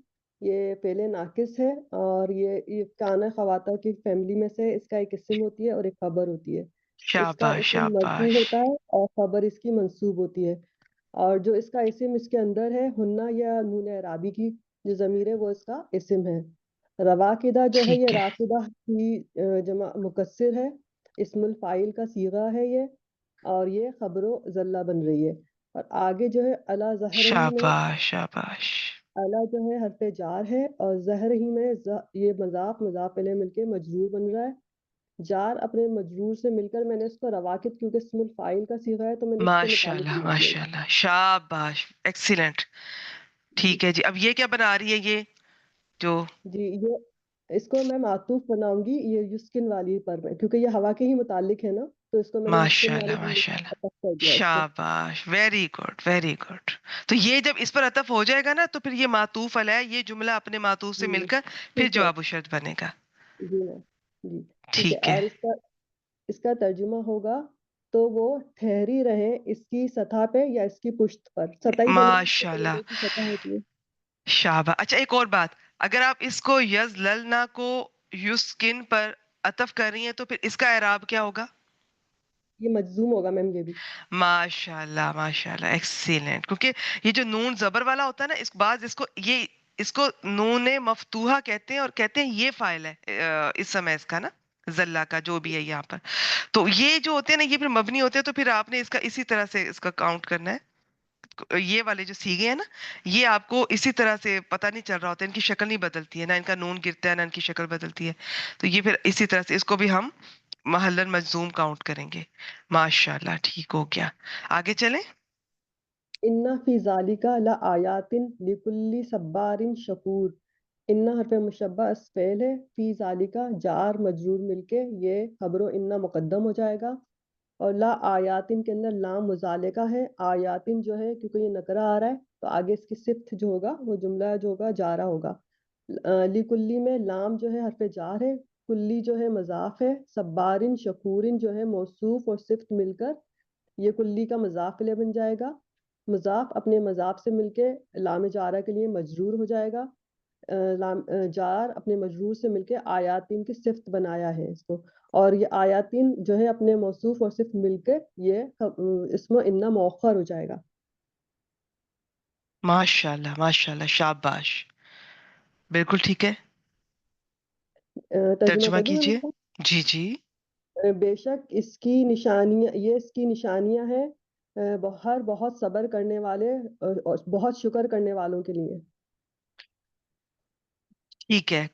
یہ فعل ناقص ہے، اور یہ کانا خواتہ کی فیملی میں سے اس کا ایک اسم ہوتی ہے اور ایک خبر ہوتی ہے. اس کا شاباش اسم مرفوع شاباش. ہوتا ہے اور خبر اس کی منصوب ہوتی ہے. اور جو اس کا اسم اس کے اندر ہے ہنہ یا نون اعرابی کی جو ضمیر ہے وہ اس کا اسم ہے. رواقدہ جو ہے یہ ٹھیک ہے. راقدہ کی جمع مکسر ہے، اسم الفاعل کا صیغہ ہے یہ، اور یہ خبر و ذلہ بن رہی ہے. اور آگے جو ہے الا ظہر ہی میں، شاباش شاباش. الا جو ہے حرف جار ہے، اور ظہر ہی میں یہ مضاف الیہ مل کے مجرور بن رہا ہے. جار اپنے مجرور سے مل کر میں نے اس کو رواقد، کیونکہ اسم الفاعل کا صیغہ ہے تو میں نے اس کے متعلق ماشاءاللہ بنا دیا. ماشاءاللہ. شاباش، ایکسیلنٹ. جی ٹھیک ہے جی. اب یہ کیا بنا رہی ہے، یہ جو جی. یہ اس کو میں معطوف بناؤں گی یہ یسکن والی پر میں، کیونکہ یہ ہوا کے ہی متعلق ہے نا، تو اس کو میں نے یسکن والی ماشاءاللہ جملے ماشاءاللہ. پر عطف کر دیا اس کو. شاباش، ویری گڈ ویری گڈ. تو یہ جب اس پر عطف ہو جائے گا نا، تو پھر یہ معطوف علیہ، یہ جملہ اپنے معطوف سے مل جی کر پھر ٹھیک ہے. جواب الشرط بنے گا. جی میم. جی ٹھیک ہے. ٹھیک ہے. اور اس کا ترجمہ ہوگا، تو وہ ٹھہری رہے اس کی سطح پہ یا اس کی پشت پر. سطحی بولے ماشاءاللہ. کی سطح ہوتی ہے. شاباش. اچھا ایک اور بات، اگر آپ اس کو یز للنا کو یسکن پر عطف کر رہی ہیں تو پھر اس کا اعراب کیا ہوگا؟ یہ مجزوم ہوگا میم یہ بھی. ماشاءاللہ ماشاءاللہ ایکسیلنٹ. کیونکہ یہ جو نون زبر والا ہوتا ہے نا، اس بعض اس کو نون مفتوحہ کہتے ہیں، اور کہتے ہیں یہ فائل ہے اس سمے اس کا نا، زلہ کا جو بھی ہے یہاں پر. تو یہ جو ہوتے ہیں نا یہ پھر مبنی ہوتے ہیں، تو پھر آپ نے اس کا اسی طرح سے اس کا کاؤنٹ کرنا ہے. یہ والے جو سیگے ہیں نا، یہ آپ کو اسی طرح سے پتہ نہیں چل رہا ہوتا ہے، ان کی شکل نہیں بدلتی ہے، نہ ان کا نون گرتا ہے نہ ان کی شکل بدلتی ہے. تو یہ پھر اسی طرح سے اس کو بھی ہم محلن مجزوم کاؤنٹ کریں گے. ماشاءاللہ ٹھیک ہو گیا. آگے چلیں. ان فی ذالک لآیات لکل صبار شکور. ان حرف مشبہ اس فعل ہے، فی ذالک جار مجرور مل کے یہ خبر و ان مقدم ہو جائے گا. اور لا آیاتن کے اندر لام مزالے کا ہے. آیاتن جو ہے کیونکہ یہ نکرہ آ رہا ہے تو آگے اس کی صفت جو ہوگا وہ جملہ جو ہوگا جارہ ہوگا. لکلی میں لام جو ہے حرف جار ہے، کلی جو ہے مضاف ہے، صبارن شکورن جو ہے موصوف اور صفت مل کر یہ کلی کا مضاف لے بن جائے گا. مضاف اپنے مضاف سے مل کے لام جارہ کے لیے مجرور ہو جائے گا. جار اپنے مجرور سے مل کے آیاتین کی صفت بنایا ہے اس کو. اور یہ آیاتین جو ہے اپنے موصوف اور صفت مل کے یہ اسم انہ مؤخر ہو جائے گا. ماشاءاللہ ماشاءاللہ شاباش. بالکل ٹھیک ہے. ترجمہ ترجمہ کر دوں میں کیجئے. آپ کو؟ جی جی. بے شک اس کی نشانیاں، یہ اس کی نشانیاں ہیں بہت صبر کرنے والے اور بہت شکر کرنے والوں کے لیے. ٹھیک ہے.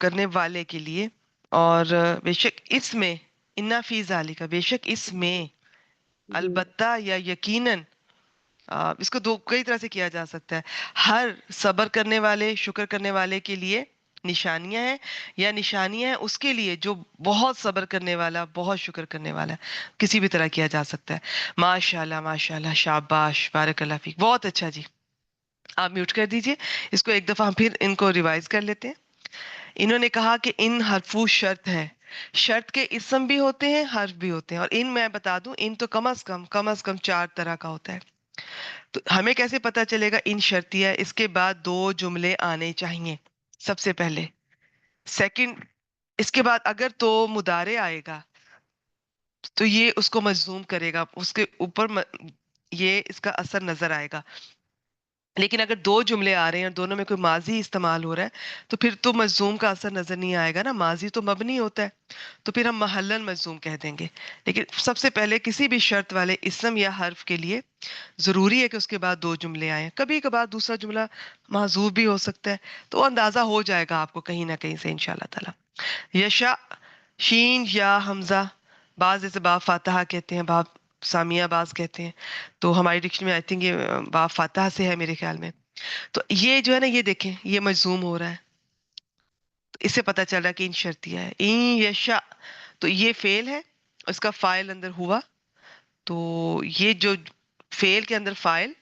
کرنے والے کے لیے. اور بے شک اس میں، انا فی ذالک، بے شک اس میں، جی البتہ یا یقیناً، اس کو کئی طرح سے کیا جا سکتا ہے. ہر صبر کرنے والے، شکر کرنے والے کے لیے نشانیاں ہیں، یا نشانیاں ہیں اس کے لیے جو بہت صبر کرنے والا، بہت شکر کرنے والا ہے. کسی بھی طرح کیا جا سکتا ہے. ماشاءاللہ ماشاءاللہ شاباش بارک اللہ فیک. بہت اچھا جی. آپ میوٹ کر دیجئے. اس کو ایک دفعہ ہم پھر ان کو ریوائز کر لیتے ہیں. انہوں نے کہا کہ ان حرفوں شرط ہے. شرط کے اسم بھی ہوتے ہیں، حرف بھی ہوتے ہیں. اور ان میں بتا دوں، ان تو کم از کم 4 طرح کا ہوتا ہے. تو ہمیں کیسے پتا چلے گا ان شرطیہ؟ اس کے بعد 2 جملے آنے چاہیے سب سے پہلے. سیکنڈ، اس کے بعد اگر تو مضارع آئے گا تو یہ اس کو مجزوم کرے گا، اس کے اوپر یہ اس کا اثر نظر آئے گا. لیکن اگر 2 جملے آ رہے ہیں اور دونوں میں کوئی ماضی استعمال ہو رہا ہے تو پھر تو مجزوم کا اثر نظر نہیں آئے گا نا، ماضی تو مبنی ہوتا ہے. تو پھر ہم محلن مجزوم کہہ دیں گے. لیکن سب سے پہلے کسی بھی شرط والے اسم یا حرف کے لیے ضروری ہے کہ اس کے بعد 2 جملے آئیں. کبھی کبھار دوسرا جملہ محذوف بھی ہو سکتا ہے، تو اندازہ ہو جائے گا آپ کو کہیں نہ کہیں سے انشاءاللہ تعالی. یشا، شین یا حمزہ، بعض اسے باب فاتحہ کہتے ہیں، باب سامیہ باز کہتے ہیں. تو ہماری ڈکشنری میں آئی تھنک یہ باب فاتحہ سے ہے میرے خیال میں. تو یہ جو ہے نا، یہ دیکھیں یہ مجزوم ہو رہا ہے. تو اس سے پتہ چل رہا ہے کہ ان شرطیہ ہے. این یشا، تو یہ فعل ہے، اس کا فاعل اندر ہوا. تو یہ جو فعل کے اندر فاعل،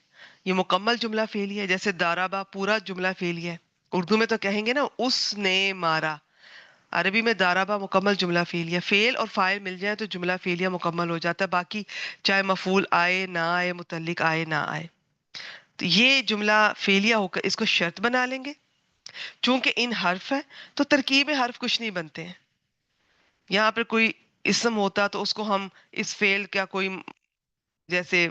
یہ مکمل جملہ فعلی ہے. جیسے دارابا پورا جملہ فعلی ہے. اردو میں تو کہیں گے نا اس نے مارا. عربی میں دارابا مکمل جملہ فعلیہ. فعل اور فاعل مل جائیں تو جملہ فعلیہ مکمل ہو جاتا ہے. باقی چاہے مفعول آئے نہ آئے، متعلق آئے نہ آئے. تو یہ جملہ فعلیہ ہو کر اس کو شرط بنا لیں گے. چونکہ ان حرف ہے تو ترکیب حرف کچھ نہیں بنتے ہیں. یہاں پر کوئی اسم ہوتا تو اس کو ہم اس فعل کا کوئی، جیسے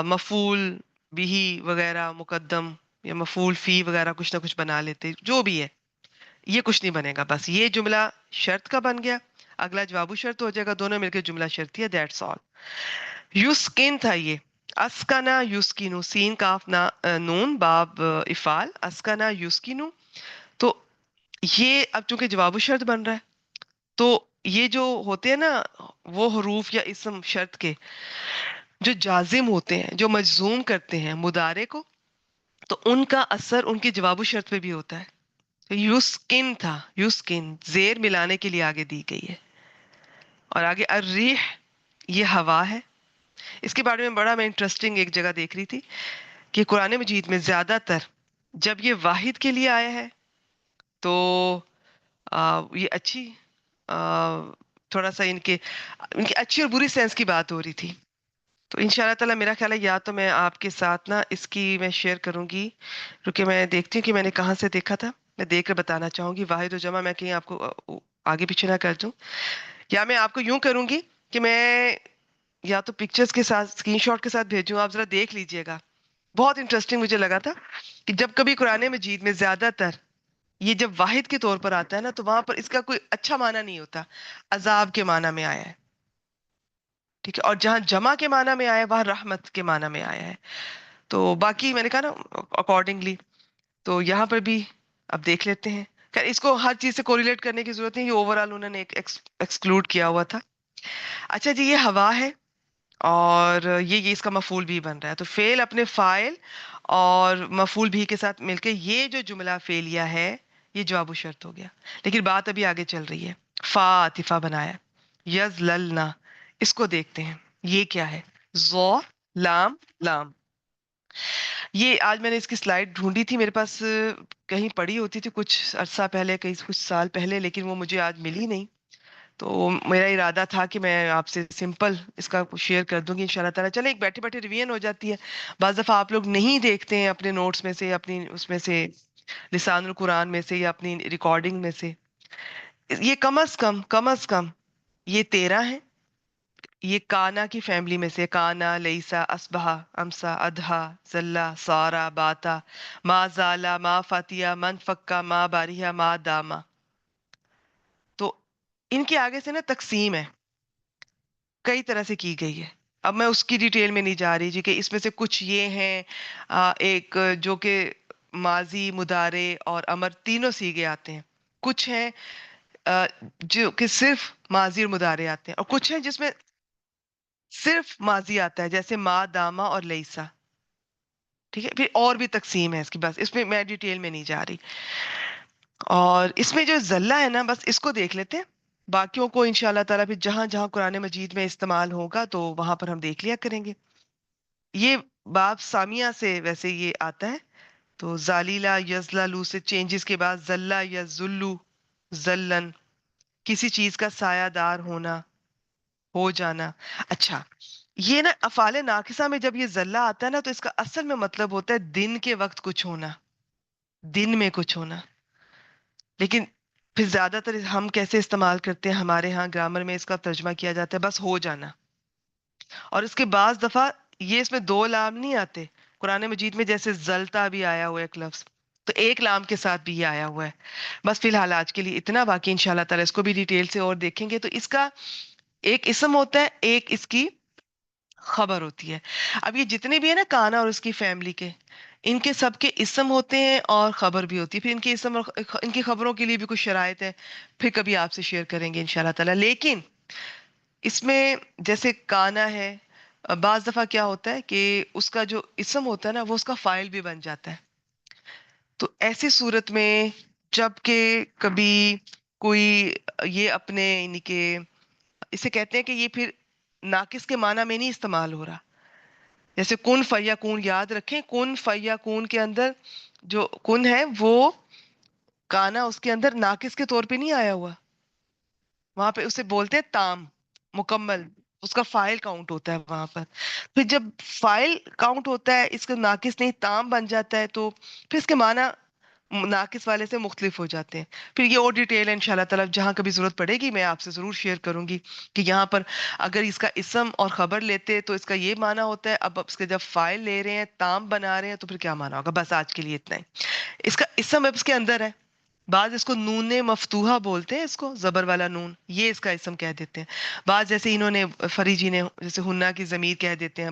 مفعول بھی وغیرہ مقدم یا مفعول فی وغیرہ کچھ نہ کچھ بنا لیتے. جو بھی ہے یہ کچھ نہیں بنے گا. بس یہ جملہ شرط کا بن گیا، اگلا جواب شرط ہو جائے گا. دونوں مل کے جملہ شرطی ہے. That's all. یسکن تھا یہ. اسکنا یسکینو، سین کاف نون باب افعال، اسکنا یسکینو. تو یہ اب چونکہ جواب شرط بن رہا ہے تو یہ جو ہوتے ہیں نا وہ حروف یا اسم شرط کے جو جازم ہوتے ہیں، جو مجزوم کرتے ہیں مضارع کو، تو ان کا اثر ان کی جواب شرط پہ بھی ہوتا ہے. یسکن تھا، یسکن زیر ملانے کے لیے آگے دی گئی ہے. اور آگے الریح، یہ ہوا ہے. اس کے بارے میں بڑا میں انٹرسٹنگ ایک جگہ دیکھ رہی تھی کہ قرآن مجید میں زیادہ تر جب یہ واحد کے لیے آیا ہے تو یہ اچھی تھوڑا سا ان کی اچھی اور بری سینس کی بات ہو رہی تھی. تو ان شاء اللہ تعالیٰ میرا خیال ہے یا تو میں آپ کے ساتھ نا اس کی میں شیئر کروں گی، کیونکہ میں دیکھتی ہوں کہ میں نے کہاں سے دیکھا تھا. میں دیکھ کر بتانا چاہوں گی. واحد و جمع میں کہیں آپ کو آگے پیچھے نہ کر دوں. یا میں آپ کو یوں کروں گی کہ میں یا تو پکچرز کے ساتھ اسکرین شاٹ کے ساتھ بھیجوں, آپ ذرا دیکھ لیجئے گا. بہت انٹرسٹنگ مجھے لگا تھا کہ جب کبھی قرآن مجید میں زیادہ تر یہ جب واحد کے طور پر آتا ہے نا, تو وہاں پر اس کا کوئی اچھا معنی نہیں ہوتا, عذاب کے معنی میں آیا ہے. ٹھیک ہے, اور جہاں جمع کے معنی میں آیا ہے وہاں رحمت کے معنی میں آیا ہے. تو باقی میں نے کہا نا اکارڈنگلی, تو یہاں پر بھی اب دیکھ لیتے ہیں. خیر اس کو ہر چیز سے کوریلیٹ کرنے کی ضرورت نہیں, یہ اوور آل انہوں نے ایکسکلوڈ کیا ہوا تھا. اچھا جی, یہ ہوا ہے اور یہ اس کا مفعول بھی بن رہا ہے. تو فعل اپنے فاعل اور مفعول بھی کے ساتھ مل کے یہ جو جملہ فعلیہ ہے یہ جواب و شرط ہو گیا. لیکن بات ابھی آگے چل رہی ہے. فا عاطفہ بنایا, یزللنا, اس کو دیکھتے ہیں یہ کیا ہے. ذو لام لام, یہ آج میں نے اس کی سلائیڈ ڈھونڈی تھی, میرے پاس کہیں پڑی ہوتی تھی کچھ عرصہ پہلے, کچھ سال پہلے, لیکن وہ مجھے آج ملی نہیں. تو میرا ارادہ تھا کہ میں آپ سے سمپل اس کا شیئر کر دوں گی انشاءاللہ تعالیٰ. چلیں ایک بیٹھے بیٹھے ریویژن ہو جاتی ہے. بعض دفعہ آپ لوگ نہیں دیکھتے ہیں اپنے نوٹس میں سے, اپنی اس میں سے لسان القرآن میں سے یا اپنی ریکارڈنگ میں سے. یہ کم از کم یہ 13 ہیں. یہ کانا کی فیملی میں سے, کانا, لیسا, اسبہا, امسا, ادھا, زلا, سارا, باتا, ما زالا, ما فاتیا, من فکا, ما باریہ, ما داما. تو ان کے آگے سے نا تقسیم ہے, کئی طرح سے کی گئی ہے. اب میں اس کی ڈیٹیل میں نہیں جا رہی جی, کہ اس میں سے کچھ یہ ہیں ایک جو کہ ماضی, مضارع اور امر تینوں سیغے آتے ہیں. کچھ ہیں جو کہ صرف ماضی اور مضارع آتے ہیں, اور کچھ ہیں جس میں صرف ماضی آتا ہے, جیسے ما, داما اور لیسا. ٹھیک ہے, پھر اور بھی تقسیم ہے اس کی, بس اس میں میں ڈیٹیل میں نہیں جا رہی. اور اس میں جو زلہ ہے نا, بس اس کو دیکھ لیتے ہیں. باقیوں کو انشاءاللہ تعالیٰ پھر جہاں جہاں قرآن مجید میں استعمال ہوگا تو وہاں پر ہم دیکھ لیا کریں گے. یہ باب سامیہ سے ویسے یہ آتا ہے. تو زالیلا یزلالو سے چینجز کے بعد زلہ یا زلو, زلن, کسی چیز کا سایہ دار ہونا, ہو جانا. اچھا, یہ نا افعال ناقصہ میں جب یہ زلہ آتا ہے نا, تو اس کا اصل میں مطلب ہوتا ہے دن کے وقت کچھ ہونا, دن میں کچھ ہونا. لیکن پھر زیادہ تر ہم کیسے استعمال کرتے ہیں, ہمارے ہاں گرامر میں اس کا ترجمہ کیا جاتا ہے بس ہو جانا. اور اس کے بعض دفعہ یہ اس میں 2 لام نہیں آتے. قرآن مجید میں جیسے زلتا بھی آیا ہوا ہے ایک لفظ, تو ایک لام کے ساتھ بھی یہ آیا ہوا ہے. بس فی الحال آج کے لیے اتنا, باقی انشاءاللہ تعالیٰ اس کو بھی ڈیٹیل سے اور دیکھیں گے. تو اس کا ایک اسم ہوتا ہے, ایک اس کی خبر ہوتی ہے. اب یہ جتنے بھی ہیں نا کانا اور اس کی فیملی کے, ان کے سب کے اسم ہوتے ہیں اور خبر بھی ہوتی ہے. پھر ان کے اسم اور ان کی خبروں کے لیے بھی کچھ شرائط ہے, پھر کبھی آپ سے شیئر کریں گے انشاءاللہ تعالیٰ. لیکن اس میں جیسے کانا ہے, بعض دفعہ کیا ہوتا ہے کہ اس کا جو اسم ہوتا ہے نا وہ اس کا فائل بھی بن جاتا ہے. تو ایسی صورت میں جب کہ کبھی کوئی یہ اپنے یعنی کہ اسے کہتے ہیں کہ یہ پھر ناقص کے معنی میں نہیں استعمال ہو رہا. جیسے کن فیکون, یاد رکھیں کن فیکون کے اندر جو کن ہے وہ کانا اس کے اندر ناقص کے طور پہ نہیں آیا ہوا, وہاں پہ اسے بولتے ہیں تام, مکمل, اس کا فائل کاؤنٹ ہوتا ہے وہاں پر. پھر جب فائل کاؤنٹ ہوتا ہے, اس کا ناقص نہیں تام بن جاتا ہے, تو پھر اس کے معنی ناقص والے سے مختلف ہو جاتے ہیں. پھر یہ اور ڈیٹیل ہے انشاءاللہ تعالیٰ, جہاں کبھی ضرورت پڑے گی میں آپ سے ضرور شیئر کروں گی کہ یہاں پر اگر اس کا اسم اور خبر لیتے تو اس کا یہ معنی ہوتا ہے. اب اس کے جب فائل لے رہے ہیں, تام بنا رہے ہیں, تو پھر کیا معنی ہوگا. بس آج کے لیے اتنا ہی. اس کا اسم اب اس کے اندر ہے, بعض اس کو نون مفتوحہ بولتے ہیں, اس کو زبر والا نون, یہ اس کا اسم کہہ دیتے ہیں. بعض جیسے انہوں نے فری جی نے جیسے ہنہ کی ضمیر کہہ دیتے ہیں,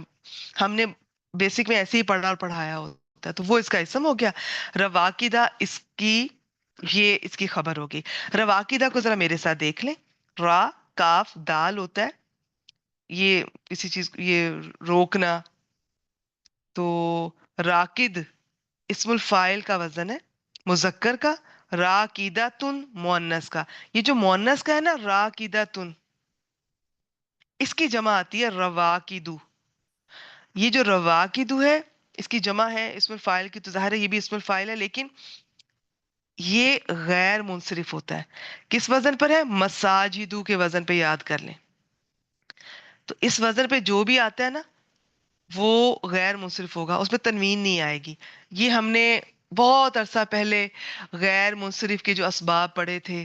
ہم نے بیسک میں ایسے ہی پڑھا اور پڑھایا ہوتا ہے, تو وہ اس کا اسم ہو گیا. رواقدہ اس کی یہ اس کی خبر ہوگی. رواقدہ کو ذرا میرے ساتھ دیکھ لیں. را کاف دال ہوتا ہے, یہ کسی چیز یہ روکنا. تو راکد اسم الفاعل کا وزن ہے, مذکر کا. راکیدتن مؤنث کا. یہ جو مؤنث کا ہے نا راکیدتن, اس کی جمع آتی ہے رواکدو. یہ جو رواکدو ہے اس کی جمع ہے اسم الفاعل کی, تو ظاہر ہے یہ بھی اسم الفاعل ہے, لیکن یہ غیر منصرف ہوتا ہے. کس وزن پر ہے؟ مساجدو کے وزن پہ, یاد کر لیں. تو اس وزن پہ جو بھی آتا ہے نا وہ غیر منصرف ہوگا, اس میں تنوین نہیں آئے گی. یہ ہم نے بہت عرصہ پہلے غیر منصرف کے جو اسباب پڑھے تھے,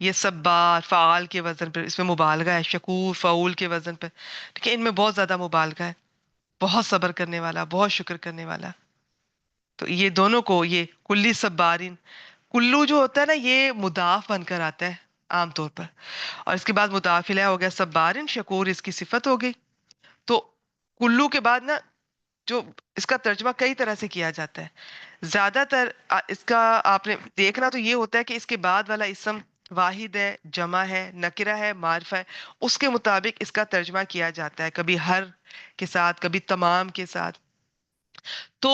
یہ صبار فعال کے وزن پر، اس میں مبالغہ ہے، شکور فعول کے وزن پر، ٹھیک ہے، ان میں بہت زیادہ مبالغہ ہے، بہت صبر کرنے والا، بہت شکر کرنے والا. تو یہ دونوں کو، یہ کلی صبارین، کلو جو ہوتا ہے نا یہ مضاف بن کر آتا ہے عام طور پر، اور اس کے بعد مضاف الیہ ہو گیا صبارین، شکور اس کی صفت ہو گئی. تو کلو کے بعد نا جو اس کا ترجمہ کئی طرح سے کیا جاتا ہے. زیادہ تر اس کا آپ نے دیکھنا تو یہ ہوتا ہے کہ اس کے بعد والا اسم واحد ہے، جمع ہے، نکرہ ہے، معرفہ ہے، اس کے مطابق اس کا ترجمہ کیا جاتا ہے، کبھی ہر کے ساتھ، کبھی تمام کے ساتھ. تو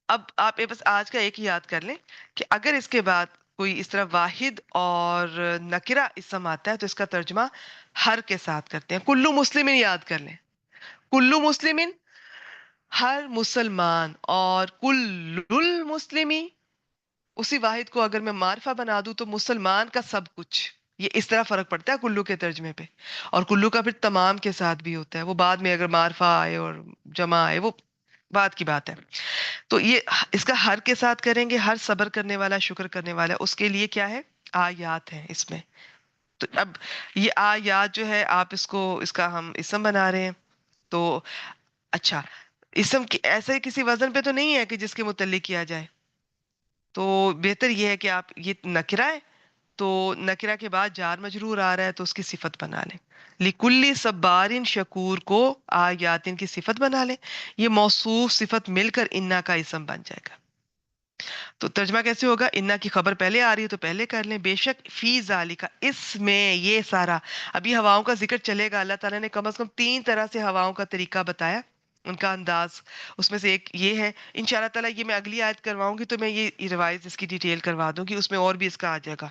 اب آپ بس آج کا ایک ہی یاد کر لیں کہ اگر اس کے بعد کوئی اس طرح واحد اور نکرہ اسم آتا ہے تو اس کا ترجمہ ہر کے ساتھ کرتے ہیں. کلو مسلمین یاد کر لیں، کلو مسلمین ہر مسلمان، اور کل المسلمی اسی واحد کو اگر میں معرفہ بنا دوں تو مسلمان کا سب کچھ. یہ اس طرح فرق پڑتا ہے کلو کے ترجمے پہ. اور کلو کا پھر تمام کے ساتھ بھی ہوتا ہے، وہ بعد میں اگر معرفہ آئے اور جمع آئے وہ بات کی بات ہے. تو یہ اس کا ہر کے ساتھ کریں گے، ہر صبر کرنے والا، شکر کرنے والا، اس کے لیے کیا ہے؟ آیات ہیں اس میں. تو اب یہ آیات جو ہے آپ اس کو، اس کا ہم اسم بنا رہے ہیں. تو اچھا، اسم ایسے کسی وزن پہ تو نہیں ہے کہ جس کے متعلق کیا جائے، تو بہتر یہ ہے کہ آپ یہ نکرہ ہے تو نکرہ کے بعد جار مجرور آ رہا ہے تو اس کی صفت بنا لیں. لکلی صبارن شکور کو آیاتن کی صفت بنا لیں. یہ موصوف صفت مل کر انا کا اسم بن جائے گا. تو ترجمہ کیسے ہوگا؟ انا کی خبر پہلے آ رہی ہے تو پہلے کر لیں. بے شک فی ذالکا، اس میں، یہ سارا. ابھی ہواؤں کا ذکر چلے گا. اللہ تعالیٰ نے کم از کم 3 طرح سے ہواؤں کا طریقہ بتایا، ان کا انداز. اس میں سے ایک یہ ہے، انشاءاللہ تعالیٰ یہ میں اگلی آیت کرواؤں گی تو میں یہ ریوائز اس کی ڈیٹیل کروا دوں گی، اس میں اور بھی اس کا آ جائے گا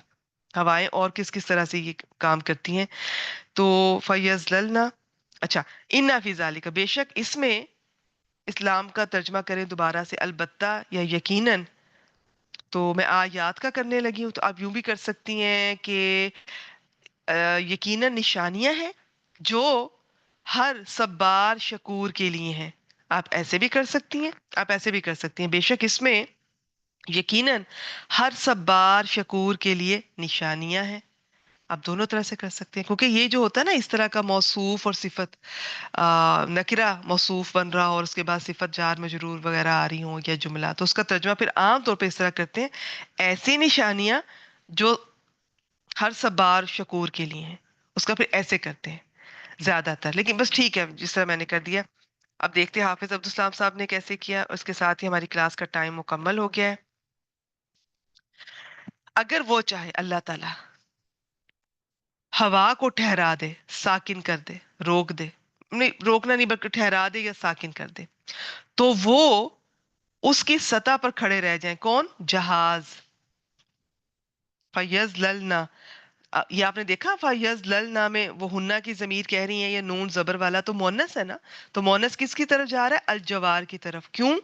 ہوائیں اور کس کس طرح سے یہ کام کرتی ہیں. تو فیضللنا، اچھا، انا فی ذالک، بے شک اس میں، اسلام کا ترجمہ کریں دوبارہ سے، البتہ یا یقیناً. تو میں آیات کا کرنے لگی ہوں تو آپ یوں بھی کر سکتی ہیں کہ یقیناً نشانیاں ہیں جو ہر صبار شکور کے لیے ہیں. آپ ایسے بھی کر سکتی ہیں، آپ ایسے بھی کر سکتی ہیں. بے شک اس میں یقیناً ہر صبار شکور کے لیے نشانیاں ہیں. آپ دونوں طرح سے کر سکتے ہیں، کیونکہ یہ جو ہوتا ہے نا اس طرح کا موصوف اور صفت، نکرہ موصوف بن رہا اور اس کے بعد صفت جار مجرور وغیرہ آ رہی ہوں یا جملہ، تو اس کا ترجمہ پھر عام طور پہ اس طرح کرتے ہیں، ایسی نشانیاں جو ہر صبار شکور کے لیے ہیں، اس کا پھر ایسے کرتے ہیں زیادہ تر. لیکن بس ٹھیک ہے جس طرح میں نے کر دیا. اب دیکھتے ہیں حافظ عبدالسلام صاحب نے کیسے کیا. اس کے ساتھ ہی ہماری کلاس کا ٹائم مکمل ہو گیا ہے. اگر وہ چاہے اللہ تعالیٰ ہوا کو ٹھہرا دے، ساکن کر دے، روک دے، نہیں روکنا نہیں بلکہ ٹھہرا دے یا ساکن کر دے، تو وہ اس کی سطح پر کھڑے رہ جائیں. کون؟ جہاز. فیضللنا، یہ آپ نے دیکھا فیضللنا میں وہ ہنہ کی ضمیر کہہ رہی ہیں، یہ نون زبر والا تو مونس ہے نا، تو مونس کس کی طرف جا رہا ہے؟ الجوار کی طرف. کیوں؟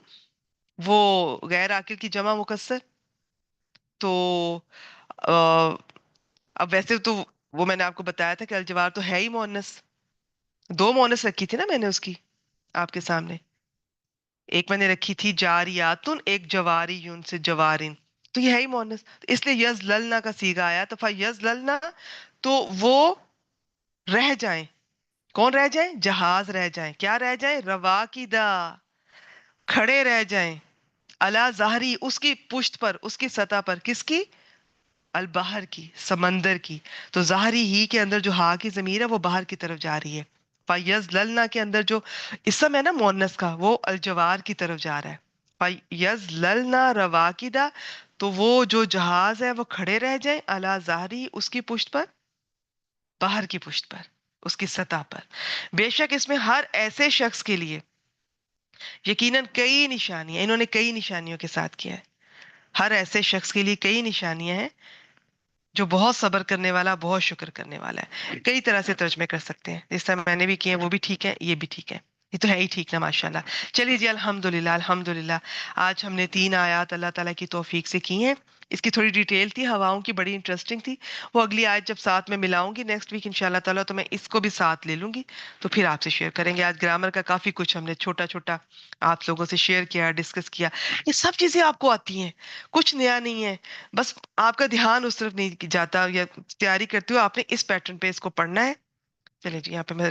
وہ غیر عاقل کی جمع مکسر. تو اب ویسے تو وہ میں نے آپ کو بتایا تھا کہ الجوار تو ہے ہی مونس. 2 مونس رکھی تھی نا میں نے اس کی آپ کے سامنے. ایک میں نے رکھی تھی جاریاتن، ایک جواریون سے جوارن، تو یہ ہے ہی مونس، اس لیے یزللنا کا صیغہ آیا. تو فیضللنا، تو وہ رہ جائیں. کون رہ جائیں؟ جہاز رہ جائیں. کیا رہ جائیں؟ رواقدہ، کھڑے رہ جائیں. علی ظہری، اس کی پشت پر، اس کی سطح پر. کس کی؟ البحر کی، سمندر کی. تو ظاہری ہی کے اندر جو ہا کی ضمیر ہے وہ باہر کی طرف جا رہی ہے. فیضللنا کے اندر جو اسم ہے نا مؤنث کا وہ الجوار کی طرف جا رہا ہے. فیضللنا رواقدہ، تو وہ جو جہاز ہے وہ کھڑے رہ جائیں. علی ظہری، اس کی پشت پر، باہر کی پشت پر، اس کی سطح پر. بے شک اس میں ہر ایسے شخص کے لیے یقیناً کئی نشانیاں، انہوں نے کئی نشانیوں کے ساتھ کیا ہے. ہر ایسے شخص کے لیے کئی نشانیاں ہیں جو بہت صبر کرنے والا، بہت شکر کرنے والا ہے. کئی طرح سے ترجمے کر سکتے ہیں، جس طرح میں نے بھی کیے وہ بھی ٹھیک ہے، یہ بھی ٹھیک ہے، یہ تو ہے ہی ٹھیک نا ماشاءاللہ. چلیے جی الحمدللہ الحمدللہ، آج ہم نے 3 آیات اللہ تعالیٰ کی توفیق سے کی ہیں. اس کی تھوڑی ڈیٹیل تھی، ہواؤں کی بڑی انٹرسٹنگ تھی. وہ اگلی آیت جب ساتھ میں ملاؤں گی نیکسٹ ویک انشاءاللہ تعالیٰ تو میں اس کو بھی ساتھ لے لوں گی، تو پھر آپ سے شیئر کریں گے. آج گرامر کا کافی کچھ ہم نے چھوٹا چھوٹا آپ لوگوں سے شیئر کیا، ڈسکس کیا. یہ سب چیزیں آپ کو آتی ہیں، کچھ نیا نہیں ہے، بس آپ کا دھیان اس طرف نہیں جاتا، یا تیاری کرتے ہو آپ نے اس پیٹرن پہ اس کو پڑھنا ہے. چلے جی یہاں پہ میں